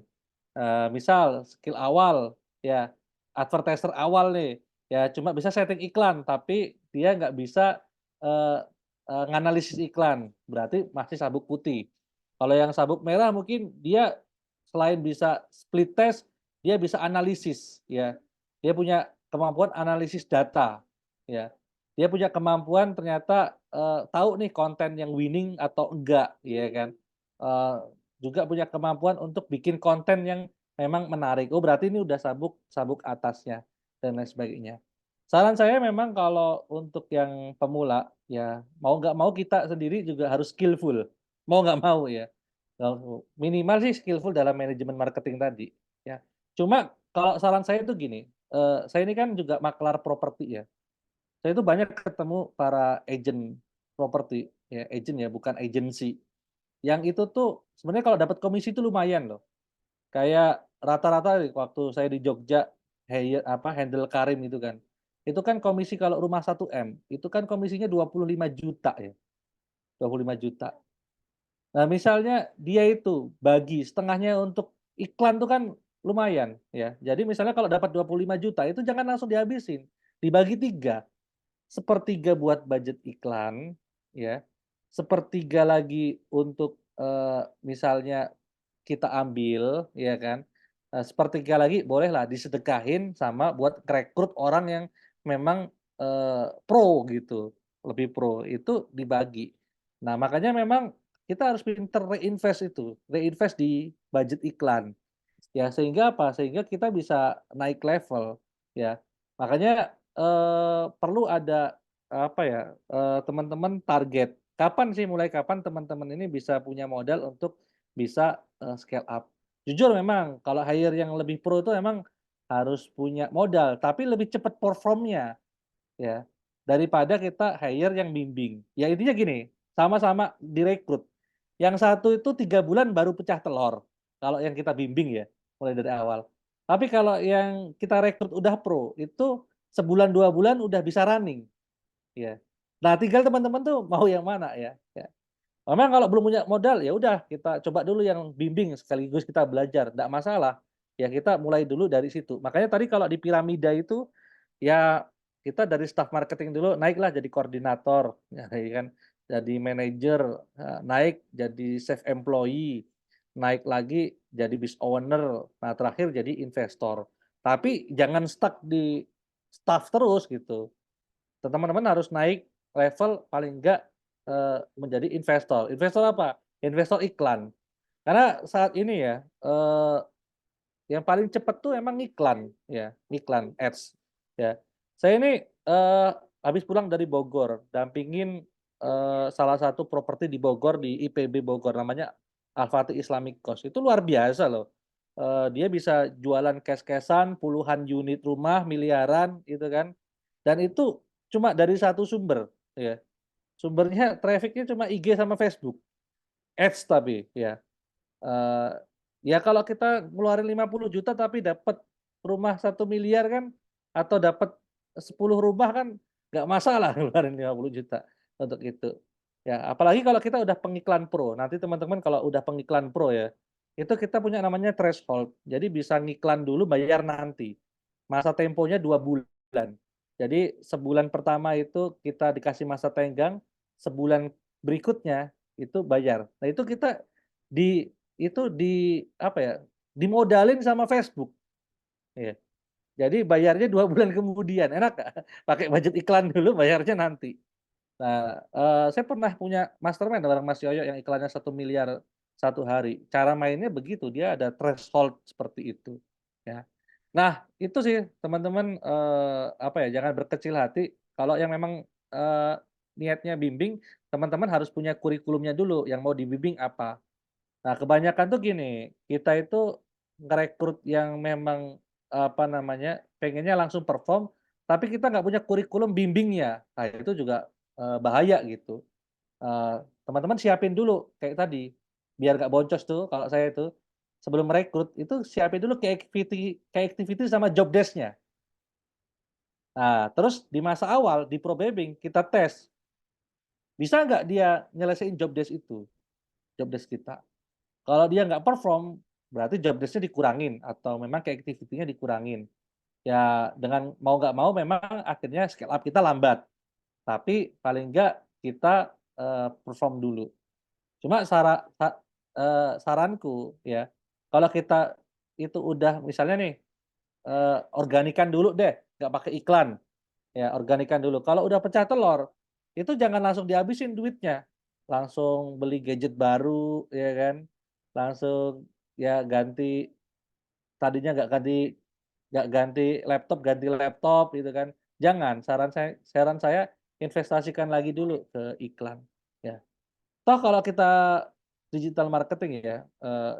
Misal skill awal, ya advertiser awal nih, ya cuma bisa setting iklan, tapi dia nggak bisa, eee eee, nganalisis iklan, berarti masih sabuk putih. Kalau yang sabuk merah mungkin dia selain bisa split test, dia bisa analisis, ya. Dia punya kemampuan analisis data, ya. Dia punya kemampuan ternyata, tahu nih konten yang winning atau enggak, ya kan. Eee, Juga punya kemampuan untuk bikin konten yang memang menarik. Oh, berarti ini udah sabuk sabuk atasnya dan lain sebagainya. Saran saya memang kalau untuk yang pemula, ya mau nggak mau kita sendiri juga harus skillful, mau nggak mau ya. Minimal sih skillful dalam manajemen marketing tadi, ya. Cuma kalau saran saya itu gini, saya ini kan juga maklar properti ya. Saya itu banyak ketemu para agent properti, ya agent ya bukan agency. Yang itu tuh sebenarnya kalau dapat komisi itu lumayan loh. Kayak rata-rata nih waktu saya di Jogja, handle Karim itu kan. Itu kan komisi kalau rumah 1 M, itu kan komisinya 25 juta ya, 25 juta. Nah, misalnya dia itu bagi setengahnya untuk iklan tuh kan lumayan ya. Jadi misalnya kalau dapat 25 juta itu jangan langsung dihabisin, dibagi 3. Sepertiga buat budget iklan ya, sepertiga lagi untuk, misalnya kita ambil ya kan, sepertiga lagi bolehlah disedekahin sama buat rekrut orang yang memang, pro gitu, lebih pro, itu dibagi. Nah, makanya memang kita harus pinter reinvest di budget iklan. Ya, sehingga apa? Sehingga kita bisa naik level, ya. Makanya, perlu ada, apa ya, teman-teman target. Mulai kapan teman-teman ini bisa punya modal untuk bisa, scale up. Jujur memang kalau hire yang lebih pro itu memang harus punya modal, tapi lebih cepat perform-nya. Ya, daripada kita hire yang bimbing. Ya intinya gini, sama-sama direkrut. Yang satu itu 3 bulan baru pecah telur, kalau yang kita bimbing ya, mulai dari awal. Tapi kalau yang kita rekrut udah pro, itu sebulan 2 bulan udah bisa running, ya. Nah tinggal teman-teman tuh mau yang mana ya. Memang kalau belum punya modal, ya udah kita coba dulu yang bimbing sekaligus kita belajar, nggak masalah. Ya kita mulai dulu dari situ. Makanya tadi kalau di piramida itu, ya kita dari staff marketing dulu naiklah jadi koordinator, ya kan, jadi manajer, naik jadi self employee, naik lagi jadi business owner, nah terakhir jadi investor. Tapi jangan stuck di staff terus gitu. Teman-teman harus naik level paling enggak, menjadi investor. Investor apa? Investor iklan. Karena saat ini ya, yang paling cepat tuh emang iklan, ya, iklan ads, ya. Saya ini, habis pulang dari Bogor, dampingin, salah satu properti di Bogor, di IPB Bogor, namanya Al-Fatih Islamic Coast. Itu luar biasa loh. Dia bisa jualan cash-cash-an, puluhan unit rumah, miliaran, gitu kan. Dan itu cuma dari satu sumber, ya. Sumbernya traffic-nya cuma IG sama Facebook, ads tapi, ya. Eee, ya kalau kita ngeluarin 50 juta tapi dapat rumah 1 miliar kan, atau dapat 10 rumah kan nggak masalah ngeluarin 50 juta untuk itu. Ya apalagi kalau kita udah pengiklan pro, nanti teman-teman kalau udah pengiklan pro ya, itu kita punya namanya threshold. Jadi bisa ngiklan dulu, bayar nanti. Masa temponya 2 bulan. Jadi sebulan pertama itu kita dikasih masa tenggang, sebulan berikutnya itu bayar. Nah, itu kita di apa ya, dimodalin sama Facebook, ya. Jadi bayarnya 2 bulan kemudian, enak nggak? Pakai budget iklan dulu, bayarnya nanti. Nah, saya pernah punya mastermind bareng Mas Yoyo yang iklannya 1 miliar 1 hari. Cara mainnya begitu, dia ada threshold seperti itu, ya. Nah, itu sih teman-teman, apa ya, jangan berkecil hati. Kalau yang memang, niatnya bimbing, teman-teman harus punya kurikulumnya dulu, yang mau dibimbing apa. Nah, kebanyakan tuh gini, kita itu ngerekrut yang memang, apa namanya, pengennya langsung perform, tapi kita nggak punya kurikulum bimbingnya. Nah, itu juga, bahaya gitu. Teman-teman siapin dulu kayak tadi, biar nggak boncos tuh kalau saya itu, sebelum merekrut itu siapin dulu key activity sama job desk-nya. Nah, terus di masa awal di probabing kita tes, bisa nggak dia nyelesain job desk itu, job desk kita. Kalau dia nggak perform, berarti job desk-nya dikurangin atau memang key activity-nya dikurangin. Ya dengan mau nggak mau memang akhirnya scale up kita lambat, tapi paling nggak kita, perform dulu. Cuma saranku ya, kalau kita itu udah misalnya nih, organikan dulu deh, nggak pakai iklan, ya organikan dulu. Kalau udah pecah telur, itu jangan langsung dihabisin duitnya, langsung beli gadget baru ya kan, langsung ya ganti tadinya nggak ganti laptop gitu kan. Jangan, saran saya investasikan lagi dulu ke iklan, ya. Toh kalau kita digital marketing ya,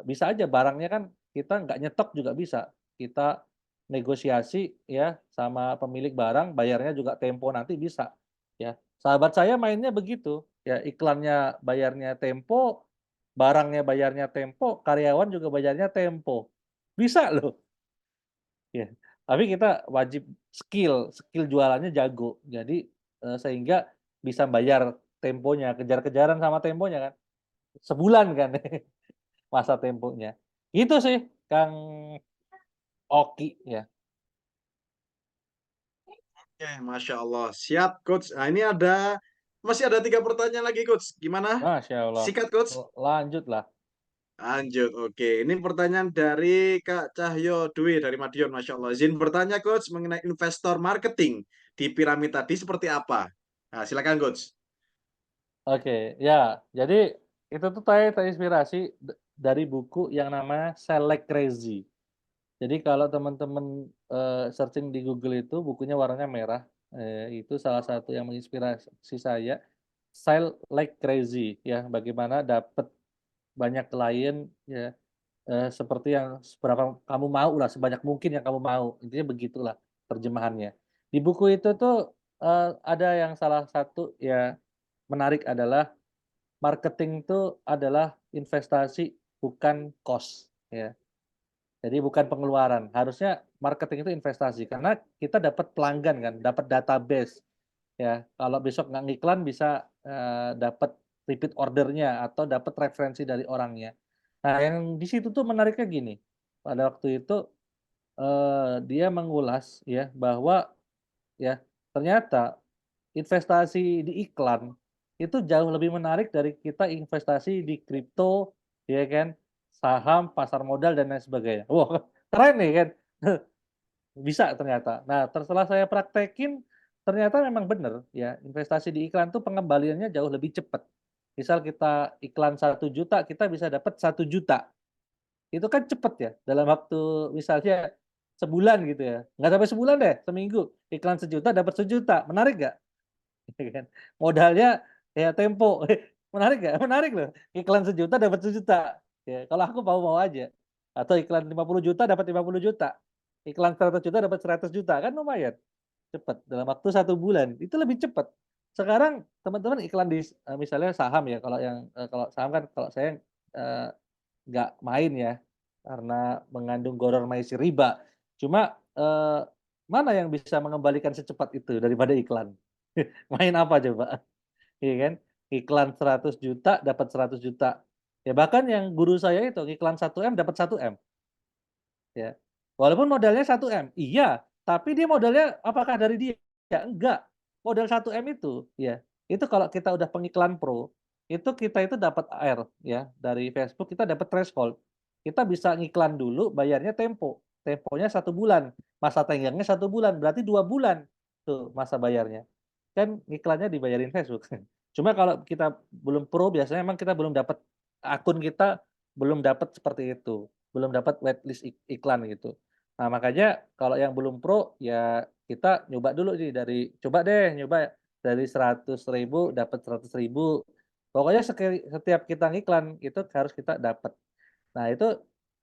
bisa aja barangnya kan kita nggak nyetok juga bisa. Kita negosiasi ya sama pemilik barang, bayarnya juga tempo nanti bisa, ya. Sahabat saya mainnya begitu, ya iklannya bayarnya tempo, barangnya bayarnya tempo, karyawan juga bayarnya tempo. Bisa loh, ya. Tapi kita wajib skill jualannya jago. Jadi, sehingga bisa bayar temponya, kejar-kejaran sama temponya kan. Sebulan kan masa temponya. Itu sih Kang Oki ya. Oke, Masya Allah. Siap, Coach. Nah, ini masih ada 3 pertanyaan lagi, Coach. Gimana? Masya Allah. Sikat, Coach. Lanjutlah. Lanjut, oke. Ini pertanyaan dari Kak Cahyo Dwi dari Madiun, Masya Allah. Izin bertanya, Coach, mengenai investor marketing di piramid tadi seperti apa? Nah, silakan, Coach. Oke, ya. Jadi itu tuh saya terinspirasi dari buku yang namanya Select Crazy. Jadi kalau teman-teman, searching di Google itu bukunya warnanya merah, itu salah satu yang menginspirasi saya, Sell Like Crazy ya, bagaimana dapat banyak klien ya, seperti yang seberapa kamu mau lah, sebanyak mungkin yang kamu mau, intinya begitulah terjemahannya. Di buku itu tuh, ada yang salah satu ya menarik adalah marketing itu adalah investasi bukan cost ya. Jadi bukan pengeluaran, harusnya marketing itu investasi karena kita dapat pelanggan kan, dapat database ya. Kalau besok nggak ngiklan bisa, dapat repeat ordernya atau dapat referensi dari orangnya. Nah, yang di situ tuh menariknya gini, pada waktu itu, dia mengulas ya bahwa ya ternyata investasi di iklan itu jauh lebih menarik dari kita investasi di kripto, ya kan, saham, pasar modal dan lain sebagainya. Wah, keren nih kan. Bisa ternyata. Nah, setelah saya praktekin, ternyata memang benar ya, investasi di iklan tuh pengembaliannya jauh lebih cepat. Misal kita iklan 1 juta, kita bisa dapat 1 juta. Itu kan cepet ya, dalam waktu misalnya sebulan gitu ya, nggak sampai sebulan deh, seminggu, iklan 1 juta dapat 1 juta, menarik nggak? Gitu kan. Modalnya ya tempo, menarik nggak? Menarik loh, iklan 1 juta dapat 1 juta, ya kalau aku mau-mau aja. Atau iklan 50 juta dapat 50 juta, iklan 100 juta dapat 100 juta, kan lumayan, cepet, dalam waktu 1 bulan, itu lebih cepet. Sekarang teman-teman iklan di misalnya saham ya, kalau saham kan kalau saya, eee nggak main ya, karena mengandung gharar maisir riba. Cuma, mana yang bisa mengembalikan secepat itu daripada iklan? Main apa coba? Iya kan? Iklan 100 juta dapat 100 juta. Ya bahkan yang guru saya itu iklan 1M dapat 1M. Ya. Walaupun modalnya 1M. Iya, tapi dia modalnya apakah dari dia? Ya enggak. Modal 1M itu, ya. Itu kalau kita udah pengiklan pro, itu kita itu dapat air ya dari Facebook kita dapat threshold. Kita bisa ngiklan dulu bayarnya tempo. Temponya 1 bulan, masa tenggangnya 1 bulan, berarti 2 bulan tuh masa bayarnya. Kan iklannya dibayarin Facebook. Cuma kalau kita belum pro biasanya memang kita belum dapat akun kita belum dapat seperti itu, belum dapat whitelist iklan gitu. Nah, makanya kalau yang belum pro ya kita nyoba dulu nih coba deh nyoba dari 100.000 dapat 100.000. Pokoknya setiap kita ngiklan itu harus kita dapat. Nah itu,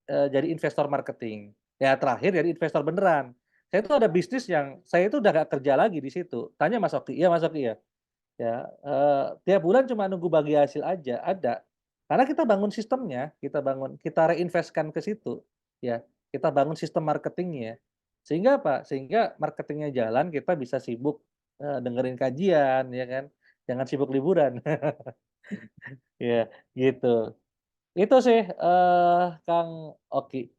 jadi investor marketing. Ya terakhir jadi investor beneran. Saya itu ada bisnis yang saya itu udah nggak kerja lagi di situ. Tanya Mas Oki, iya Mas Oki ya? Ya, tiap bulan cuma nunggu bagi hasil aja, ada. Karena kita bangun sistemnya, kita reinvest-kan ke situ, ya. Kita bangun sistem marketingnya. Sehingga apa? Sehingga marketingnya jalan, kita bisa sibuk, dengerin kajian, ya kan. Jangan sibuk liburan. Ya, gitu. Itu sih, Kang Oki.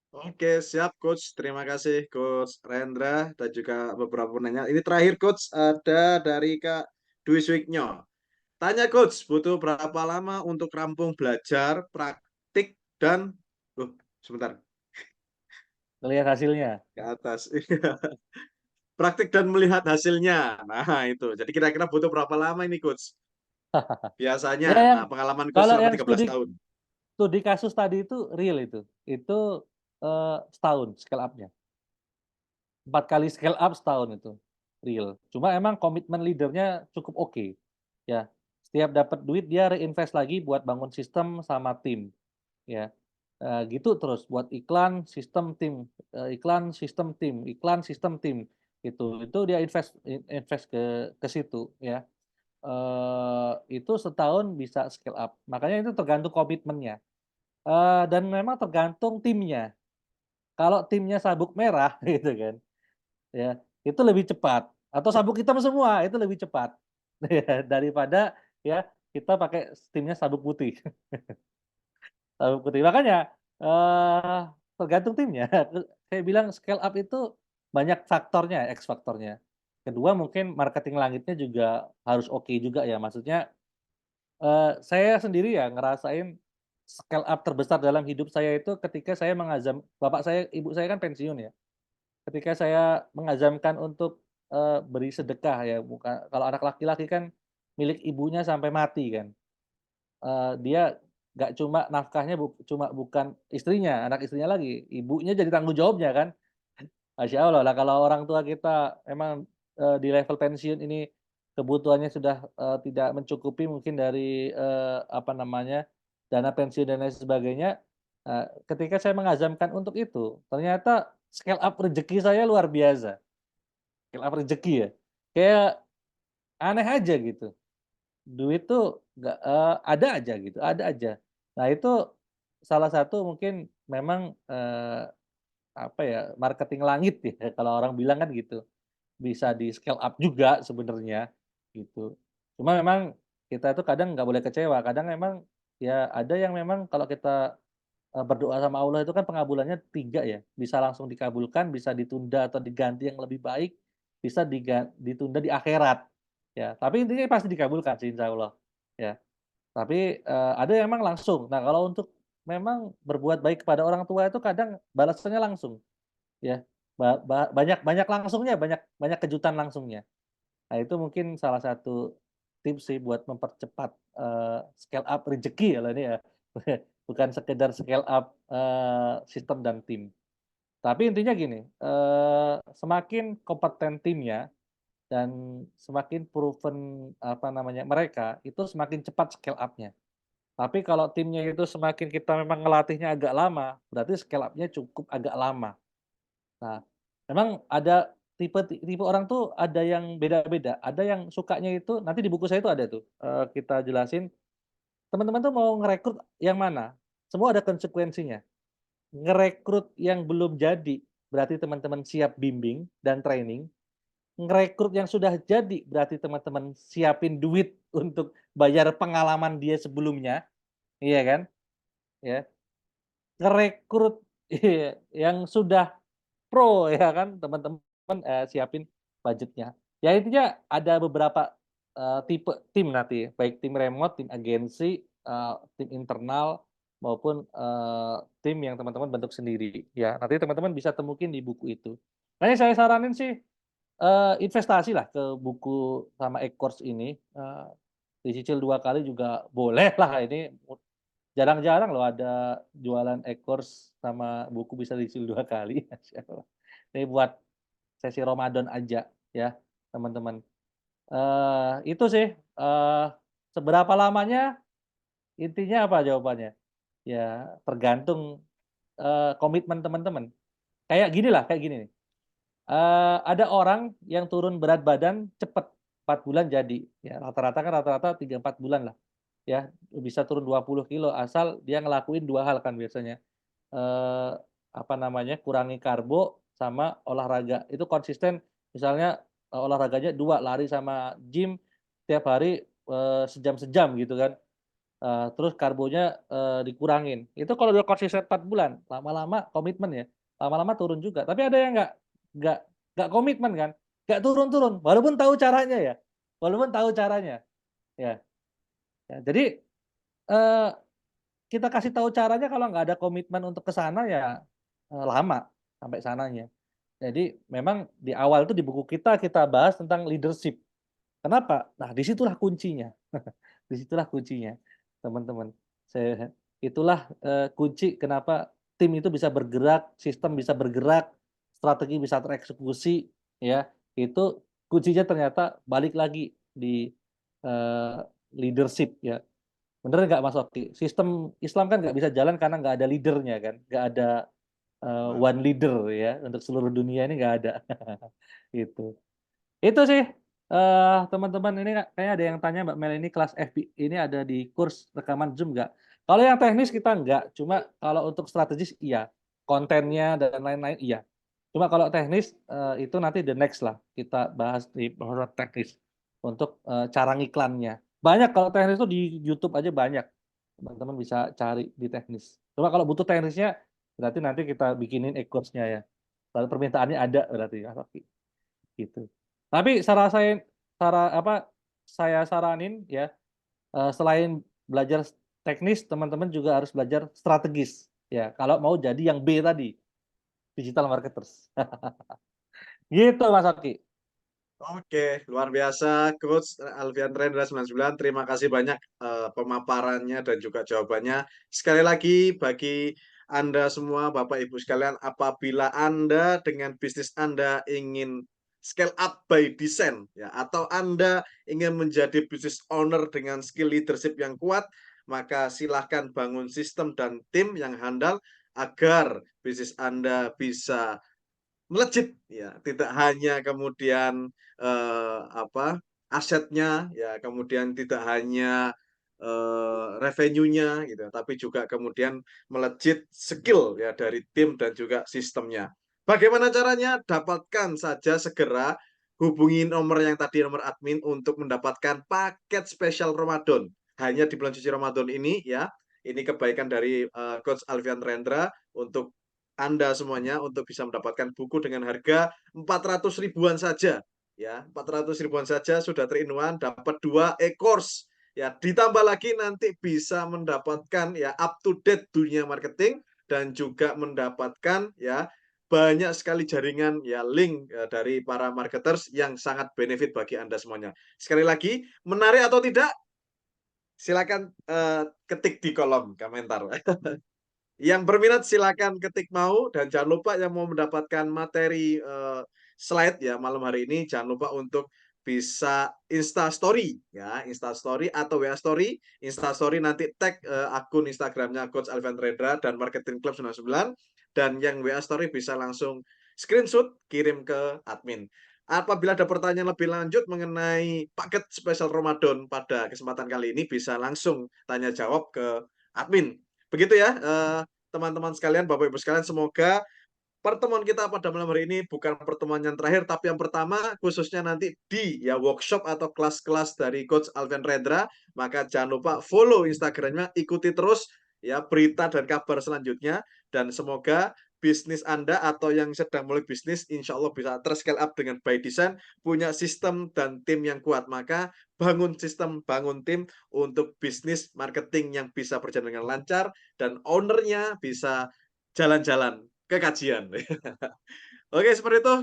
Oke, siap Coach. Terima kasih Coach Rendra dan juga beberapa penanya. Ini terakhir Coach, ada dari Kak Dwi Swiknyo. Tanya Coach, butuh berapa lama untuk rampung belajar, praktik, dan... sebentar, Ngelihat hasilnya. ke atas. Praktik dan melihat hasilnya. Nah, itu. Jadi kira-kira butuh berapa lama ini Coach? Ya Biasanya, yang nah pengalaman Coach kalau selama yang 13 studi tahun. studi kasus tadi itu real itu. Itu, setahun scale up-nya. 4 kali scale up setahun itu, real. Cuma emang komitmen leader-nya cukup oke, ya. Setiap dapat duit dia reinvest lagi buat bangun sistem sama tim, ya. Gitu terus buat iklan, sistem tim, iklan, sistem tim, iklan, sistem tim, gitu. Itu dia invest ke situ, ya. Itu setahun bisa scale up. Makanya itu tergantung komitmennya, dan memang tergantung timnya. Kalau timnya sabuk merah gitu kan, ya, itu lebih cepat atau sabuk hitam semua itu lebih cepat, ya, daripada ya kita pakai timnya sabuk putih. Sabuk putih. Makanya, tergantung timnya. Saya bilang scale up itu banyak faktornya, X faktornya. Kedua mungkin marketing langitnya juga harus oke juga ya, maksudnya, saya sendiri ya ngerasain scale up terbesar dalam hidup saya itu ketika saya mengazam bapak saya, ibu saya kan pensiun ya. Ketika saya mengazamkan untuk, beri sedekah ya, kalau anak laki-laki kan milik ibunya sampai mati kan. Dia nggak cuma nafkahnya bukan istrinya, anak istrinya lagi, ibunya jadi tanggung jawabnya kan. Masya Allah lah kalau orang tua kita emang, di level pensiun ini kebutuhannya sudah, tidak mencukupi mungkin dari, apa namanya, dana pensiun dan lain sebagainya, ketika saya mengazamkan untuk itu, ternyata scale up rezeki saya luar biasa, scale up rezeki ya, kayak aneh aja gitu, duit tuh nggak ada aja gitu, ada aja. Nah itu salah satu mungkin memang, apa ya, marketing langit ya kalau orang bilang kan gitu. Bisa di-scale up juga sebenarnya, gitu. Cuma memang kita itu kadang nggak boleh kecewa, kadang memang ya ada yang memang kalau kita, berdoa sama Allah itu kan pengabulannya 3 ya, bisa langsung dikabulkan, bisa ditunda atau diganti yang lebih baik, bisa ditunda di akhirat, ya. Tapi intinya pasti dikabulkan sih insya Allah, ya. Tapi, ada yang memang langsung. Nah kalau untuk memang berbuat baik kepada orang tua itu kadang balasannya langsung, ya. Banyak banyak langsungnya, banyak banyak kejutan langsungnya. Nah, itu mungkin salah satu tips sih buat mempercepat, scale up rezeki kalau ini ya. Bukan sekedar scale up, sistem dan tim. Tapi intinya gini, semakin kompeten timnya dan semakin proven, apa namanya, mereka, itu semakin cepat scale up-nya. Tapi kalau timnya itu semakin kita memang ngelatihnya agak lama, berarti scale up-nya cukup agak lama. Nah, memang ada tipe orang tuh ada yang beda-beda, ada yang sukanya itu nanti di buku saya itu ada tuh, kita jelasin, teman-teman tuh mau ngerekrut yang mana, semua ada konsekuensinya. Ngerekrut yang belum jadi, berarti teman-teman siap bimbing dan training, ngerekrut yang sudah jadi, berarti teman-teman siapin duit untuk bayar pengalaman dia sebelumnya, iya kan? Ya, ngerekrut yang sudah pro ya kan teman-teman, siapin budgetnya. Ya intinya ada beberapa, tipe tim nanti, baik tim remote, tim agensi, tim internal maupun, tim yang teman-teman bentuk sendiri ya. Nanti teman-teman bisa temukin di buku itu. Makanya saya saranin sih, investasi lah ke buku sama e-course ini, dicicil 2 kali juga boleh lah ini jarang-jarang loh ada jualan e-course sama buku bisa dicicil 2 kali, Masya Allah. Ini buat sesi Ramadan aja ya, teman-teman. Itu sih, seberapa lamanya, intinya apa jawabannya? Ya tergantung, komitmen teman-teman. Kayak gini nih, ada orang yang turun berat badan cepet, 4 bulan jadi, ya rata-rata kan rata-rata 3, 4 bulan lah, ya bisa turun 20 kilo asal dia ngelakuin 2 hal kan biasanya. Eee, apa namanya, kurangi karbo sama olahraga. Itu konsisten misalnya, olahraganya 2 lari sama gym tiap hari, sejam-sejam gitu kan. Terus karbonya, dikurangin. Itu kalau udah konsisten 4 bulan, lama-lama komitmen ya, lama-lama turun juga. Tapi ada yang nggak nggak komitmen kan, nggak turun-turun, walaupun tahu caranya ya, walaupun tahu caranya, ya. Ya jadi, eee kita kasih tahu caranya kalau nggak ada komitmen untuk ke sana ya, lama sampai sananya. Jadi memang di awal itu di buku kita bahas tentang leadership. Kenapa? Nah disitulah kuncinya, disitulah kuncinya, teman-teman. Itulah, kunci kenapa tim itu bisa bergerak, sistem bisa bergerak, strategi bisa tereksekusi, ya. Itu kuncinya ternyata balik lagi di, eee, leadership ya. Bener nggak Mas Oki? Sistem Islam kan nggak bisa jalan karena nggak ada leader-nya kan, nggak ada, Nah, one leader ya, untuk seluruh dunia ini nggak ada. Gitu. Itu sih, teman-teman ini kayaknya ada yang tanya Mbak Mel ini kelas FB ini ada di kurs rekaman Zoom nggak? Kalau yang teknis kita nggak, cuma kalau untuk strategis iya, kontennya dan lain-lain iya. Cuma kalau teknis, itu nanti the next lah, kita bahas di bahasan teknis untuk, cara ngiklannya. Banyak kalau teknis itu di YouTube aja banyak, teman-teman bisa cari di teknis. Cuma kalau butuh teknisnya, berarti nanti kita bikinin e-course-nya ya. Kalau permintaannya ada berarti Mas Oki, gitu. Tapi saya saranin ya, selain belajar teknis, teman-teman juga harus belajar strategis, ya, kalau mau jadi yang B tadi, digital marketers. Gitu Mas Oki. oke, luar biasa Coach Alfian Rendra 99. Terima kasih banyak pemaparannya dan juga jawabannya. Sekali lagi bagi Anda semua Bapak Ibu sekalian, apabila Anda dengan bisnis Anda ingin scale up by design ya atau Anda ingin menjadi business owner dengan skill leadership yang kuat, maka silahkan bangun sistem dan tim yang handal agar bisnis Anda bisa melejit ya, tidak hanya kemudian asetnya ya, kemudian tidak hanya revenue-nya gitu, tapi juga kemudian melejit skill ya dari tim dan juga sistemnya. Bagaimana caranya? Dapatkan saja segera, hubungi nomor yang tadi, nomor admin untuk mendapatkan paket spesial Ramadan. Hanya di bulan suci Ramadan ini ya. Ini kebaikan dari Coach Alfian Rendra untuk anda semuanya untuk bisa mendapatkan buku dengan harga 400 ribuan saja. Ya, 400 ribuan saja sudah 3-in-1, dapat 2 e-course. Ya, ditambah lagi nanti bisa mendapatkan ya up to date dunia marketing dan juga mendapatkan ya banyak sekali jaringan ya link ya, dari para marketers yang sangat benefit bagi Anda semuanya. Sekali lagi, menarik atau tidak? Silakan ketik di kolom komentar. Yang berminat silakan ketik mau dan jangan lupa yang mau mendapatkan materi slide ya malam hari ini jangan lupa untuk bisa Insta Story ya, Insta Story atau WA Story. Insta Story nanti tag akun Instagramnya Coach Alfian Rendra dan Marketing Club 99 dan yang WA Story bisa langsung screenshot kirim ke admin. Apabila ada pertanyaan lebih lanjut mengenai paket spesial Ramadan pada kesempatan kali ini bisa langsung tanya jawab ke admin. Begitu ya, teman-teman sekalian, Bapak Ibu sekalian, semoga pertemuan kita pada malam hari ini bukan pertemuan yang terakhir, tapi yang pertama khususnya nanti di ya workshop atau kelas-kelas dari Coach Alfian Rendra. Maka jangan lupa follow Instagramnya, ikuti terus ya berita dan kabar selanjutnya. Dan semoga bisnis Anda atau yang sedang mulai bisnis, insya Allah bisa ter-scale up dengan by design, punya sistem dan tim yang kuat. Maka bangun sistem, bangun tim untuk bisnis marketing yang bisa berjalan dengan lancar, dan ownernya bisa jalan-jalan ke kajian. Oke, seperti itu.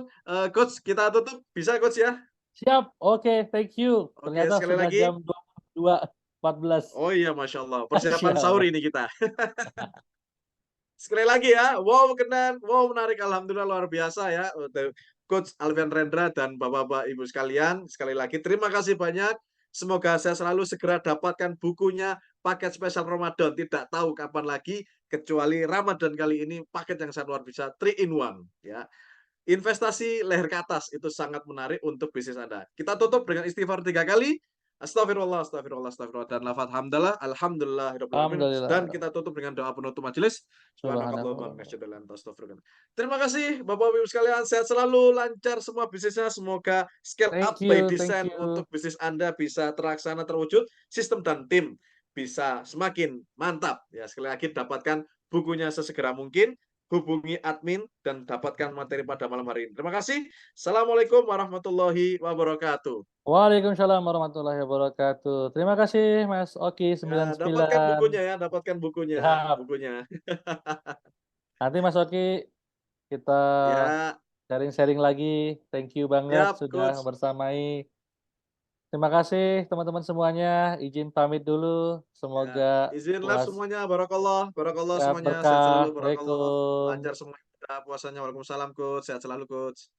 Coach, kita tutup. Bisa, Coach ya? Siap, oke, thank you. Oke, Ternyata sekali sudah lagi. jam 22.14. Oh iya, Masya Allah. Persiapan Masya sahur Allah. ini kita. Sekali lagi ya. Wow, Kenan. Wow, menarik. Alhamdulillah, luar biasa ya. Untuk Coach Alfian Rendra dan Bapak-Bapak, Ibu sekalian. Sekali lagi, terima kasih banyak. Semoga saya selalu segera dapatkan bukunya, paket spesial Ramadan. Tidak tahu kapan lagi, kecuali Ramadan kali ini, paket yang sangat luar biasa, 3 in 1. Ya. Investasi leher ke atas itu sangat menarik untuk bisnis Anda. Kita tutup dengan istighfar 3 kali. Astagfirullah, astagfirullah, astagfirullah, dan lafaz hamdalah, alhamdulillahirobbilalamin. Dan Alhamdulillah. kita tutup dengan doa penutup majelis. Subhanallah. Terima kasih Bapak Ibu sekalian, sehat selalu, lancar semua bisnisnya. Semoga scale up by Thank design you. untuk bisnis Anda bisa terlaksana, terwujud, sistem dan tim bisa semakin mantap. Ya, sekali lagi dapatkan bukunya sesegera mungkin. Hubungi admin dan dapatkan materi pada malam hari ini. Terima kasih. Assalamualaikum warahmatullahi wabarakatuh. Waalaikumsalam warahmatullahi wabarakatuh. Terima kasih Mas Oki Ya, dapatkan 99. bukunya ya, dapatkan bukunya, Siap. bukunya. Nanti Mas Oki kita Ya, sharing-sharing lagi. Thank you banget siap, sudah Coach. bersamai. Terima kasih teman-teman semuanya. Izin pamit dulu. Ya, Semoga izin live puas semuanya. Barakallah, barakallah siap semuanya. Sehat berkah. selalu, barakallah. Assalamualaikum. Lancar semuanya puasanya. Waalaikumsalam, Coach. Sehat selalu, Coach.